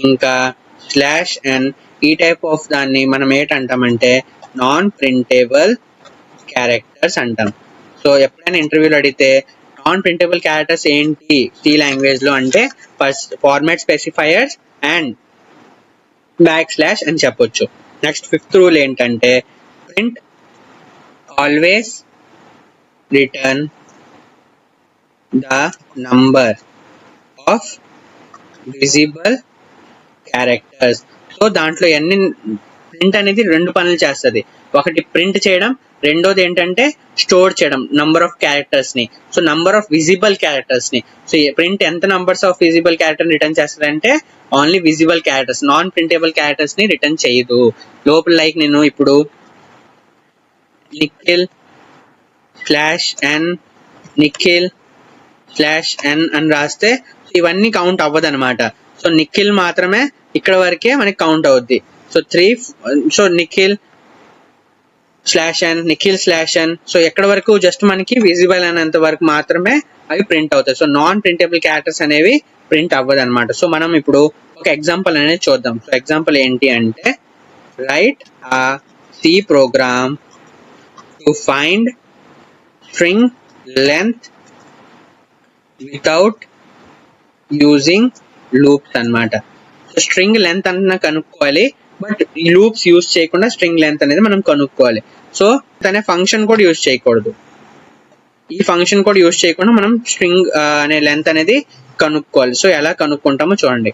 ఇంకా /n ఈ టైప్ ఆఫ్ దాన్ని మనం ఏంటంటామంటే నాన్ ప్రింటబుల్ క్యారెక్టర్స్ అంటాం. సో ఎప్పుడైనా ఇంటర్వ్యూలో అడిగితే నాన్ ప్రింటబుల్ క్యారెక్టర్స్ ఏంటి సి లాంగ్వేజ్ లో అంటే ఫార్మాట్ స్పెసిఫైయర్స్ అండ్ / అని చెప్పొచ్చు. నెక్స్ట్ ఫిఫ్త్ రూల్ ఏంటంటే print always return the number of visible characters. So దాంట్లో ప్రింట్ అనేది 2 పనులు చేస్తుంది, ఒకటి ప్రింట్ చేయడం, రెండోది ఏంటంటే స్టోర్ చేయడం నంబర్ ఆఫ్ క్యారెక్టర్స్ ని. So number of visible characters ని. సో ప్రింట్ ఎంత numbers of visible character return చేస్తుంది అంటే only visible characters, non printable characters ని రిటర్న్ చేయదు. లోపల లైక్ నేను ఇప్పుడు నిఖిల్/n అని రాస్తే ఇవన్నీ కౌంట్ అవ్వదు అనమాట. సో నిఖిల్ మాత్రమే ఇక్కడ వరకే మనకి కౌంట్ అవుద్ది. సో నిఖిల్/n సో ఎక్కడ వరకు జస్ట్ మనకి విజిబుల్ అనేంత వరకు మాత్రమే అవి ప్రింట్ అవుతాయి. సో నాన్ ప్రింటబుల్ క్యారెక్టర్స్ అనేవి ప్రింట్ అవ్వదు అనమాట. సో మనం ఇప్పుడు ఒక ఎగ్జాంపుల్ అనేది చూద్దాం. సో ఎగ్జాంపుల్ ఏంటి అంటే write a C program to find string length without using loops అన్నమాట. సో స్ట్రింగ్ లెంత్ అన్న కనుక్కోవాలి, బట్ ఈ లూప్స్ యూజ్ చేయకుండా స్ట్రింగ్ లెంత్ అనేది మనం కనుక్కోవాలి. సో అనే ఫంక్షన్ కూడా యూజ్ చేయకూడదు, ఈ ఫంక్షన్ కూడా యూజ్ చేయకుండా మనం స్ట్రింగ్ అనే లెంత్ అనేది కనుక్కోవాలి. సో ఎలా కనుక్కుంటామో చూడండి.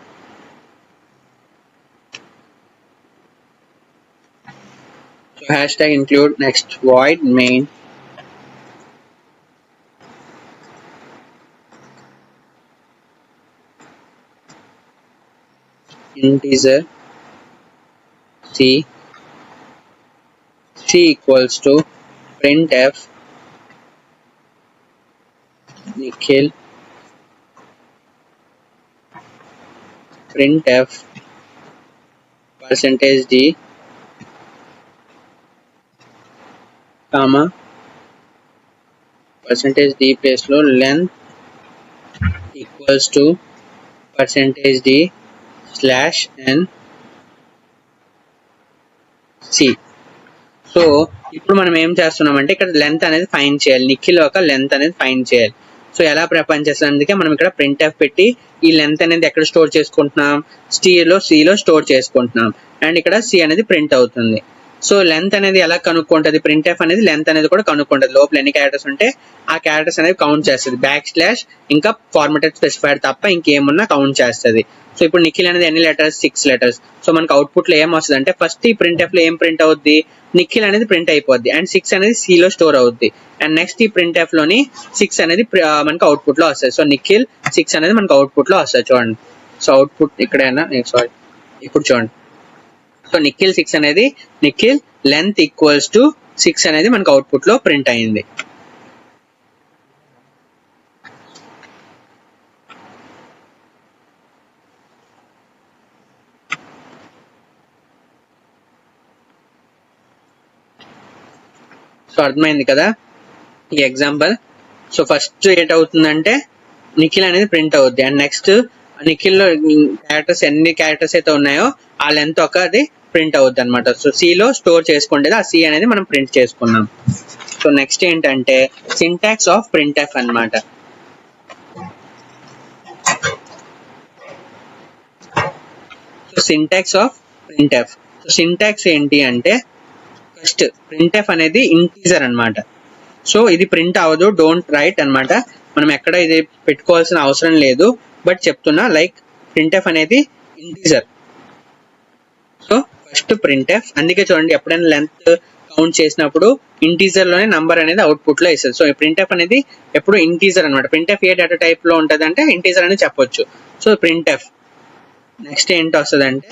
#include next void main integer c equals to printf Nikhil printf percentage d comma percentage d place లో length equals to percentage d slash n c. So ఇప్పుడు మనం ఏం చేస్తున్నామంటే ఇక్కడ లెంత్ అనేది ఫైండ్ చేయాలి, నిఖిల్ ఒక లెంత్ అనేది ఫైండ్ చేయాలి. సో ఎలా పని చేస్తాం, అందుకే మనం ఇక్కడ ప్రింట్ ఎఫ్ పెట్టి ఈ లెంత్ అనేది ఎక్కడ స్టోర్ చేసుకుంటున్నాం, సిలో స్టోర్ చేసుకుంటున్నాం, అండ్ ఇక్కడ సి అనేది ప్రింట్ అవుతుంది. సో లెంత్ అనేది ఎలా కనుక్కుంటది, ప్రింట్ ఎఫ్ అనేది లెంత్ అనేది కూడా కనుక్కుంటది. లోపల ఎన్ని క్యారెక్టర్స్ ఉంటే ఆ క్యారెక్టర్స్ అనేది కౌంట్ చేస్తుంది. బ్యాక్ స్లాష్ ఇంకా ఫార్మాటెడ్ స్పెసిఫైడ్ తప్ప ఇంకేమున్నా కౌంట్ చేస్తుంది. సో ఇప్పుడు నిఖిల్ అనేది ఎన్ని లెటర్స్, 6 లెటర్స్. సో మనకు అవుట్పుట్ లో ఏం వస్తుంది అంటే ఫస్ట్ ఈ ప్రింట్ ఎఫ్ లో ఏం ప్రింట్ అవుద్ది, నిఖిల్ అనేది ప్రింట్ అయిపోద్ది అండ్ 6 అనేది సి లో స్టోర్ అవుద్ది. అండ్ నెక్స్ట్ ఈ ప్రింట్ ఎఫ్ లోని 6 అనేది మనకు అవుట్పుట్ లో వస్తుంది. సో నిఖిల్ 6 అనేది మనకు అవుట్పుట్ లో వస్తుంది. చూడండి, సో అవుట్పుట్ ఇక్కడైనా సారీ ఇప్పుడు చూడండి. సో నిఖిల్ 6 అనేది నిఖిల్ లెంత్ ఈక్వల్స్ టు 6 అనేది మనకు అవుట్పుట్ లో ప్రింట్ అయింది. సో అర్థమైంది కదా ఈ ఎగ్జాంపుల్. సో ఫస్ట్ ఏంటవుతుందంటే నిఖిల్ అనేది ప్రింట్ అవుద్ది అండ్ నెక్స్ట్ నిఖిల్ లో క్యారెక్టర్స్ ఎన్ని క్యారెక్టర్స్ అయితే ఉన్నాయో ఆ లెంత్ ఒక అది ప్రింట్ అవుద్ది అనమాట. సో సిలో స్టోర్ చేసుకుంటే ఆ సి అనేది మనం ప్రింట్ చేసుకున్నాం. సో నెక్స్ట్ ఏంటంటే సింటాక్స్ ఆఫ్ ప్రింట్ ఎఫ్ అనమాట. So syntax of print F, so syntax ఏంటి అంటే ఫస్ట్ ప్రింట్ ఎఫ్ అనేది ఇంటీజర్ అనమాట. సో ఇది ప్రింట్ అవ్వదు, డోంట్ రైట్ అనమాట. మనం ఎక్కడ ఇది పెట్టుకోవాల్సిన అవసరం లేదు, బట్ చెప్తున్నా లైక్ ప్రింట్ ఎఫ్ అనేది integer. So first print F, అందుకే చూడండి ఎప్పుడైనా లెంత్ కౌంట్ చేసినప్పుడు ఇంటీజర్ లోనే నంబర్ అనేది అవుట్పుట్ లో ఇస్తుంది. సో ప్రింట్ ఎఫ్ అనేది ఎప్పుడు ఇంటీజర్ అనమాట. Print F A data type లో ఉంటుంది అంటే ఇంటీజర్ అని చెప్పొచ్చు. సో ప్రింట్ ఎఫ్ నెక్స్ట్ ఏంటి వస్తుంది అంటే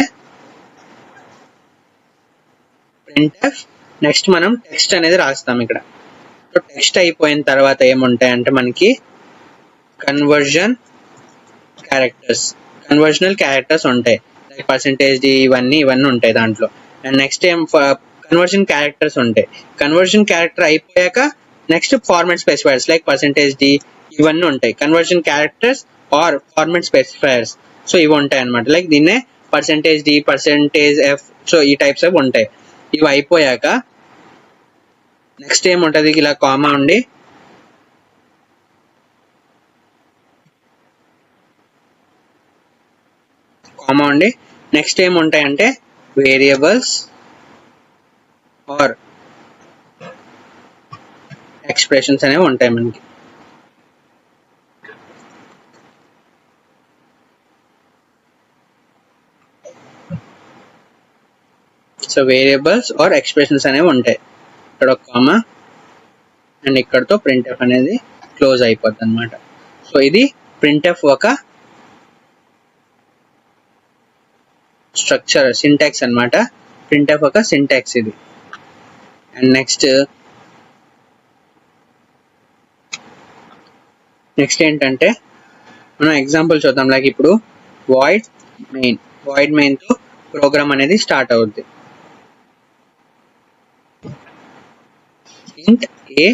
ప్రింట్ ఎఫ్ నెక్స్ట్ మనం టెక్స్ట్ అనేది రాస్తాం ఇక్కడ. సో టెక్స్ట్ అయిపోయిన తర్వాత ఏముంటాయంటే మనకి కన్వర్జనల్ క్యారెక్టర్స్ ఉంటాయి, లైక్ పర్సెంటేజ్ డి ఇవన్నీ ఉంటాయి దాంట్లో. అండ్ నెక్స్ట్ ఏం కన్వర్జన్ క్యారెక్టర్స్ ఉంటాయి. కన్వర్జన్ క్యారెక్టర్ అయిపోయాక next format specifiers like percentage D ఇవన్నీ ఉంటాయి. Conversion characters or format specifiers, so ఇవి ఉంటాయి అనమాట. లైక్ దీన్నే percentage D, percentage F, so ఈ టైప్స్ అవి ఉంటాయి. ఇవి అయిపోయాక నెక్స్ట్ ఏముంటది, ఇలా కామా ఉండి నెక్స్ట్ ఏముంటాయంటే వేరియబుల్స్ ఆర్ ఎక్స్ప్రెషన్స్ అనేవి ఉంటాయి మనకి. సో వేరియబుల్స్ ఆర్ ఎక్స్ప్రెషన్స్ అనేవి ఉంటాయి. ఇక్కడ ఒక కామా అండ్ ఇక్కడతో ప్రింట్ఎఫ్ అనేది క్లోజ్ అయిపోద్ది అనమాట. సో ఇది ప్రింట్ఎఫ్ ఒక స్ట్రక్చర్, సింటాక్స్ అనమాట. ప్రింట్ఎఫ్ ఒక సింటాక్స్ ఇది. అండ్ నెక్స్ట్ ఏంటంటే మనం ఎగ్జాంపుల్ చూద్దాం. లైక్ ఇప్పుడు వాయిడ్ మెయిన్ తో ప్రోగ్రామ్ అనేది స్టార్ట్ అవుద్ది. int a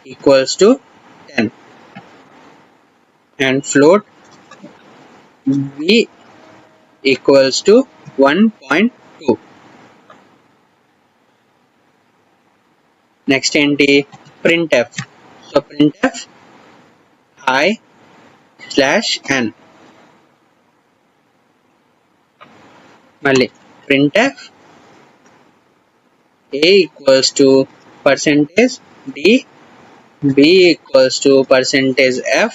equals to 10 and float b equals to 1.2. next ఏంటి printf. so printf i/n, మళ్ళీ printf a equals to percentage d, b equals to percentage f,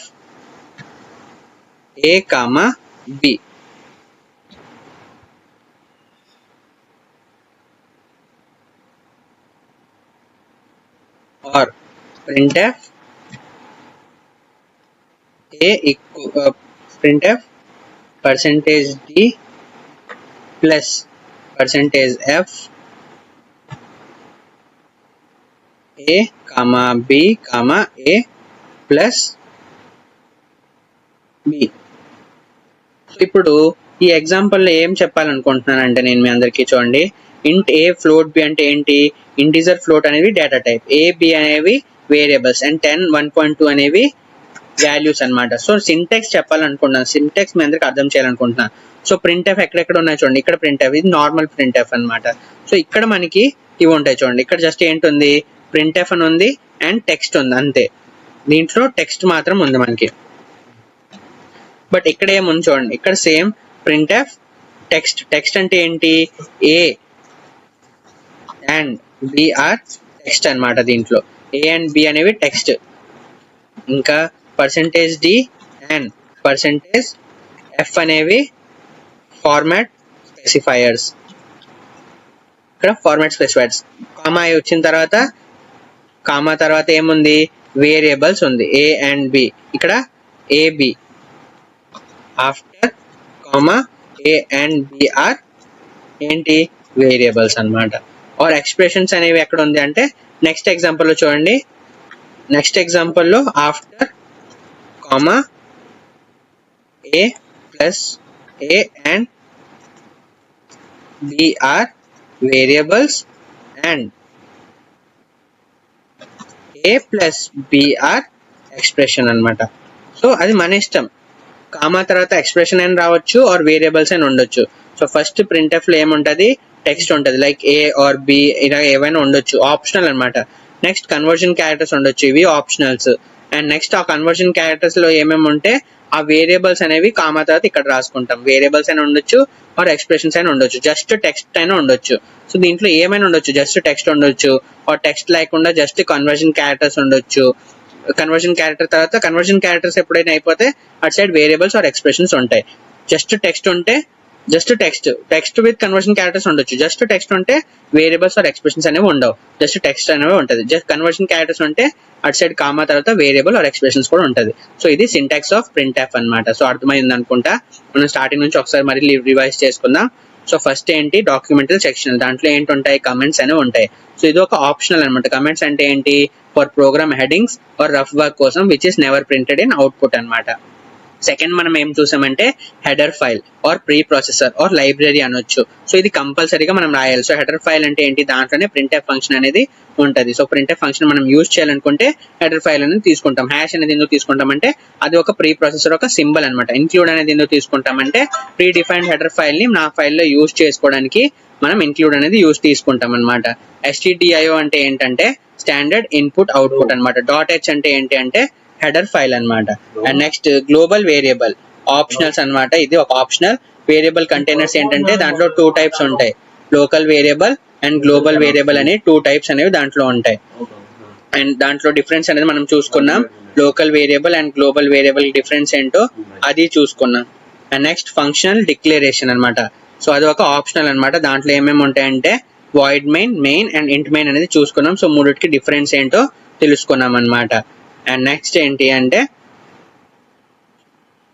a comma b. or printf printf percentage d plus percentage F A comma B comma A plus B. ఇప్పుడు ఈ ఎగ్జాంపుల్లో ఏం చెప్పాలనుకుంటున్నానంటే నేను మీ అందరికీ చూడండి, ఇంట్ ఏ float B అంటే ఏంటి, integer float అనేవి డేటా టైప్, ఏ బి అనేవి వేరియబుల్స్ అండ్ 10 1.2 అనేవి వాల్యూస్ అన్నమాట. సో సింటాక్స్ చెప్పాలనుకుంటున్నాను, సింటాక్స్ మీ అందరికి అర్థం చేయాలనుకుంటున్నాను. సో ప్రింట్ఎఫ్ ఎక్కడెక్కడ ఉన్నాయి చూడండి, ఇక్కడ ప్రింట్ఎఫ్, ఇది నార్మల్ ప్రింట్ఎఫ్ అన్నమాట. సో ఇక్కడ మనకి ఇవి ఉంటాయి చూడండి, ఇక్కడ జస్ట్ ఏంటుంది ప్రింట్ఎఫ్ అని ఉంది అండ్ టెక్స్ట్ ఉంది అంతే, దీంట్లో టెక్స్ట్ మాత్రం ఉంది మనకి. బట్ ఇక్కడ ఏముంది చూడండి, ఇక్కడ సేమ్ ప్రింట్ఎఫ్ టెక్స్ట్, టెక్స్ట్ అంటే ఏంటి, a and b are text అన్నమాట, దీంట్లో ఏ అండ్ బి అనేవి టెక్స్ట్, ఇంకా percentage d and percentage f అనేవి ఫార్మాట్ స్పెసిఫైయర్స్, ఇక్కడ ఫార్మాట్ స్పెసిఫైయర్స్. కామా వచ్చిన తర్వాత, కామా తర్వాత ఏముంది వేరియబుల్స్ ఉంది ఏ అండ్ బి, ఇక్కడ a b after comma a and b are ఏంటి వేరియబుల్స్ అన్నమాట. ఆర్ ఎక్స్ప్రెషన్స్ అనేవి ఎక్కడ ఉంది అంటే నెక్స్ట్ ఎగ్జాంపుల్లో చూడండి, నెక్స్ట్ ఎగ్జాంపుల్లో after comma A plus a and b are variables and A plus B or expression అన్నమాట. సో అది మన ఇష్టం, కామా తర్వాత ఎక్స్ప్రెషన్ అని రావచ్చు ఆర్ వేరియబుల్స్ అని ఉండొచ్చు. సో ఫస్ట్ ప్రింట్ఎఫ్ లో ఏముంటది టెక్స్ట్ ఉంటది, లైక్ ఏ ఆర్ బి ఇలా ఏవైనా ఉండొచ్చు, ఆప్షనల్ అన్నమాట. నెక్స్ట్ కన్వర్జన్ క్యారెక్టర్స్ ఉండొచ్చు, ఇవి ఆప్షనల్స్. అండ్ నెక్స్ట్ ఆ కన్వర్జన్ క్యారెక్టర్స్ లో ఏమేమి ఉంటే ఆ వేరియబుల్స్ అనేవి కామా తర్వాత ఇక్కడ రాసుకుంటాం, వేరియబుల్స్ అయినా ఉండొచ్చు ఆర్ ఎక్స్ప్రెషన్స్ అయినా ఉండొచ్చు, జస్ట్ టెక్స్ట్ అయినా ఉండొచ్చు. సో దీంట్లో ఏమైనా ఉండొచ్చు, జస్ట్ టెక్స్ట్ ఉండొచ్చు ఆర్ టెక్స్ట్ లేకుండా జస్ట్ కన్వర్జన్ క్యారెక్టర్స్ ఉండొచ్చు. కన్వర్జన్ క్యారెక్టర్ తర్వాత కన్వర్జన్ క్యారెక్టర్స్ ఎప్పుడైనా అయిపోతే అటు సైడ్ వేరియబుల్స్ ఆర్ ఎక్స్ప్రెషన్స్ ఉంటాయి. జస్ట్ టెక్స్ట్ ఉంటే just text with conversion characters ఉండొచ్చు, జస్ట్ టెక్స్ట్ ఉంటే వేరియబుల్స్ ఆర్ ఎక్స్ప్రెషన్స్ అనేవి ఉండవు, జస్ట్ టెక్స్ట్ అనేవి ఉంటుంది. జస్ట్ కన్వర్జన్ క్యారెక్టర్స్ ఉంటే అటు సైడ్ కామా తర్వాత వేరియబుల్ ఆర్ ఎక్స్ప్రెషన్స్ కూడా ఉంటుంది. సో ఇది సింటాక్స్ ఆఫ్ ప్రింట్ఎఫ్ అన్నమాట. సో అర్థమైంది అనుకుంటా, మనం స్టార్టింగ్ నుంచి ఒకసారి మరి రివైజ్ చేసుకుందాం. సో ఫస్ట్ ఏంటి డాక్యుమెంటల్ సెక్షన్, దాంట్లో ఏంటి ఉంటాయి కమెంట్స్ అనేవి ఉంటాయి. సో ఇది ఒక ఆప్షనల్ అనమాట. కమెంట్స్ అంటే ఏంటి, for program headings or rough work కోసం which is never printed in output అన్నమాట. సెకండ్ మనం ఏం చూసామంటే header file or preprocessor or library అనొచ్చు. సో ఇది కంపల్సరీగా మనం రాయాలి. సో హెడర్ ఫైల్ అంటే ఏంటి, దాంట్లోనే ప్రింట్ఎఫ్ ఫంక్షన్ అనేది ఉంటుంది. సో ప్రింట్ఎఫ్ ఫంక్షన్ మనం యూజ్ చేయాలనుకుంటే హెడర్ ఫైల్ అనేది తీసుకుంటాం. హ్యాష్ అనేది ఎందుకు తీసుకుంటామంటే అది ఒక ప్రీ ప్రాసెసర్ ఒక సింబల్ అనమాట. ఇంక్లూడ్ అనేది ఎందుకు తీసుకుంటామంటే ప్రీ డిఫైన్డ్ హెడర్ ఫైల్ ని నా ఫైల్లో యూజ్ చేసుకోవడానికి మనం ఇంక్లూడ్ అనేది తీసుకుంటాం అనమాట. STDIO అంటే ఏంటంటే స్టాండర్డ్ ఇన్పుట్ అవుట్పుట్ అనమాట. .h అంటే ఏంటి అంటే హెడర్ ఫైల్ అన్నమాట. And next global variable optionals అన్నమాట. ఇది ఒక ఆప్షనల్ వేరియబుల్ కంటైనర్స్ ఏంటంటే దాంట్లో 2 టైప్స్ ఉంటాయి, local variable and global variable అనే 2 టైప్స్ అనేవి దాంట్లో ఉంటాయి. అండ్ దాంట్లో డిఫరెన్స్ అనేది మనం చూసుకున్నాం, local variable and global variable difference ఏంటో అది చూసుకున్నాం. అండ్ నెక్స్ట్ ఫంక్షనల్ డిక్లరేషన్ అన్నమాట. సో అది ఒక ఆప్షనల్ అన్నమాట. దాంట్లో ఏమేమి ఉంటాయంటే void main and int main అనేది చూసుకున్నాం. సో మూడిటికి డిఫరెన్స్ ఏంటో తెలుసుకున్నాం అన్నమాట. అండ్ నెక్స్ట్ ఏంటి అంటే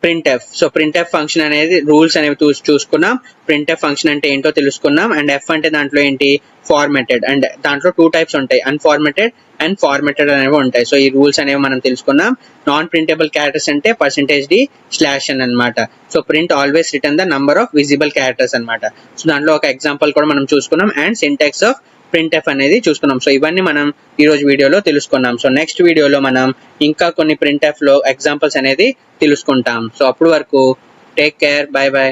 ప్రింట్ఎఫ్. సో ప్రింట్ఎఫ్ ఫంక్షన్ అనేది రూల్స్ అనేవి చూసుకున్నాం, ప్రింట్ఎఫ్ ఫంక్షన్ అంటే ఏంటో తెలుసుకున్నాం. అండ్ ఎఫ్ అంటే దాంట్లో ఏంటి ఫార్మాటెడ్, అండ్ దాంట్లో 2 టైప్స్ ఉంటాయి, అన్ఫార్మాటెడ్ అండ్ ఫార్మాటెడ్ అనేవి ఉంటాయి. సో ఈ రూల్స్ అనేవి మనం తెలుసుకున్నాం. నాన్ ప్రింటబుల్ క్యారెక్టర్స్ అంటే %d/n అన్నమాట. So print always return the number of visible characters అన్నమాట. సో దాంట్లో ఒక ఎగ్జాంపుల్ కూడా మనం చూసుకున్నాం. అండ్ సింటాక్స్ ఆఫ్ ప్రింట్ఎఫ్ అనేది చూసుకున్నాం. సో ఇవన్నీ మనం ఈ రోజు వీడియోలో తెలుసుకున్నాం. సో నెక్స్ట్ వీడియోలో మనం ఇంకా కొన్ని ప్రింట్ఎఫ్ లో ఎగ్జాంపుల్స్ అనేది తెలుసుకుంటాం. సో అప్పటి వరకు టేక్ కేర్, బై బై.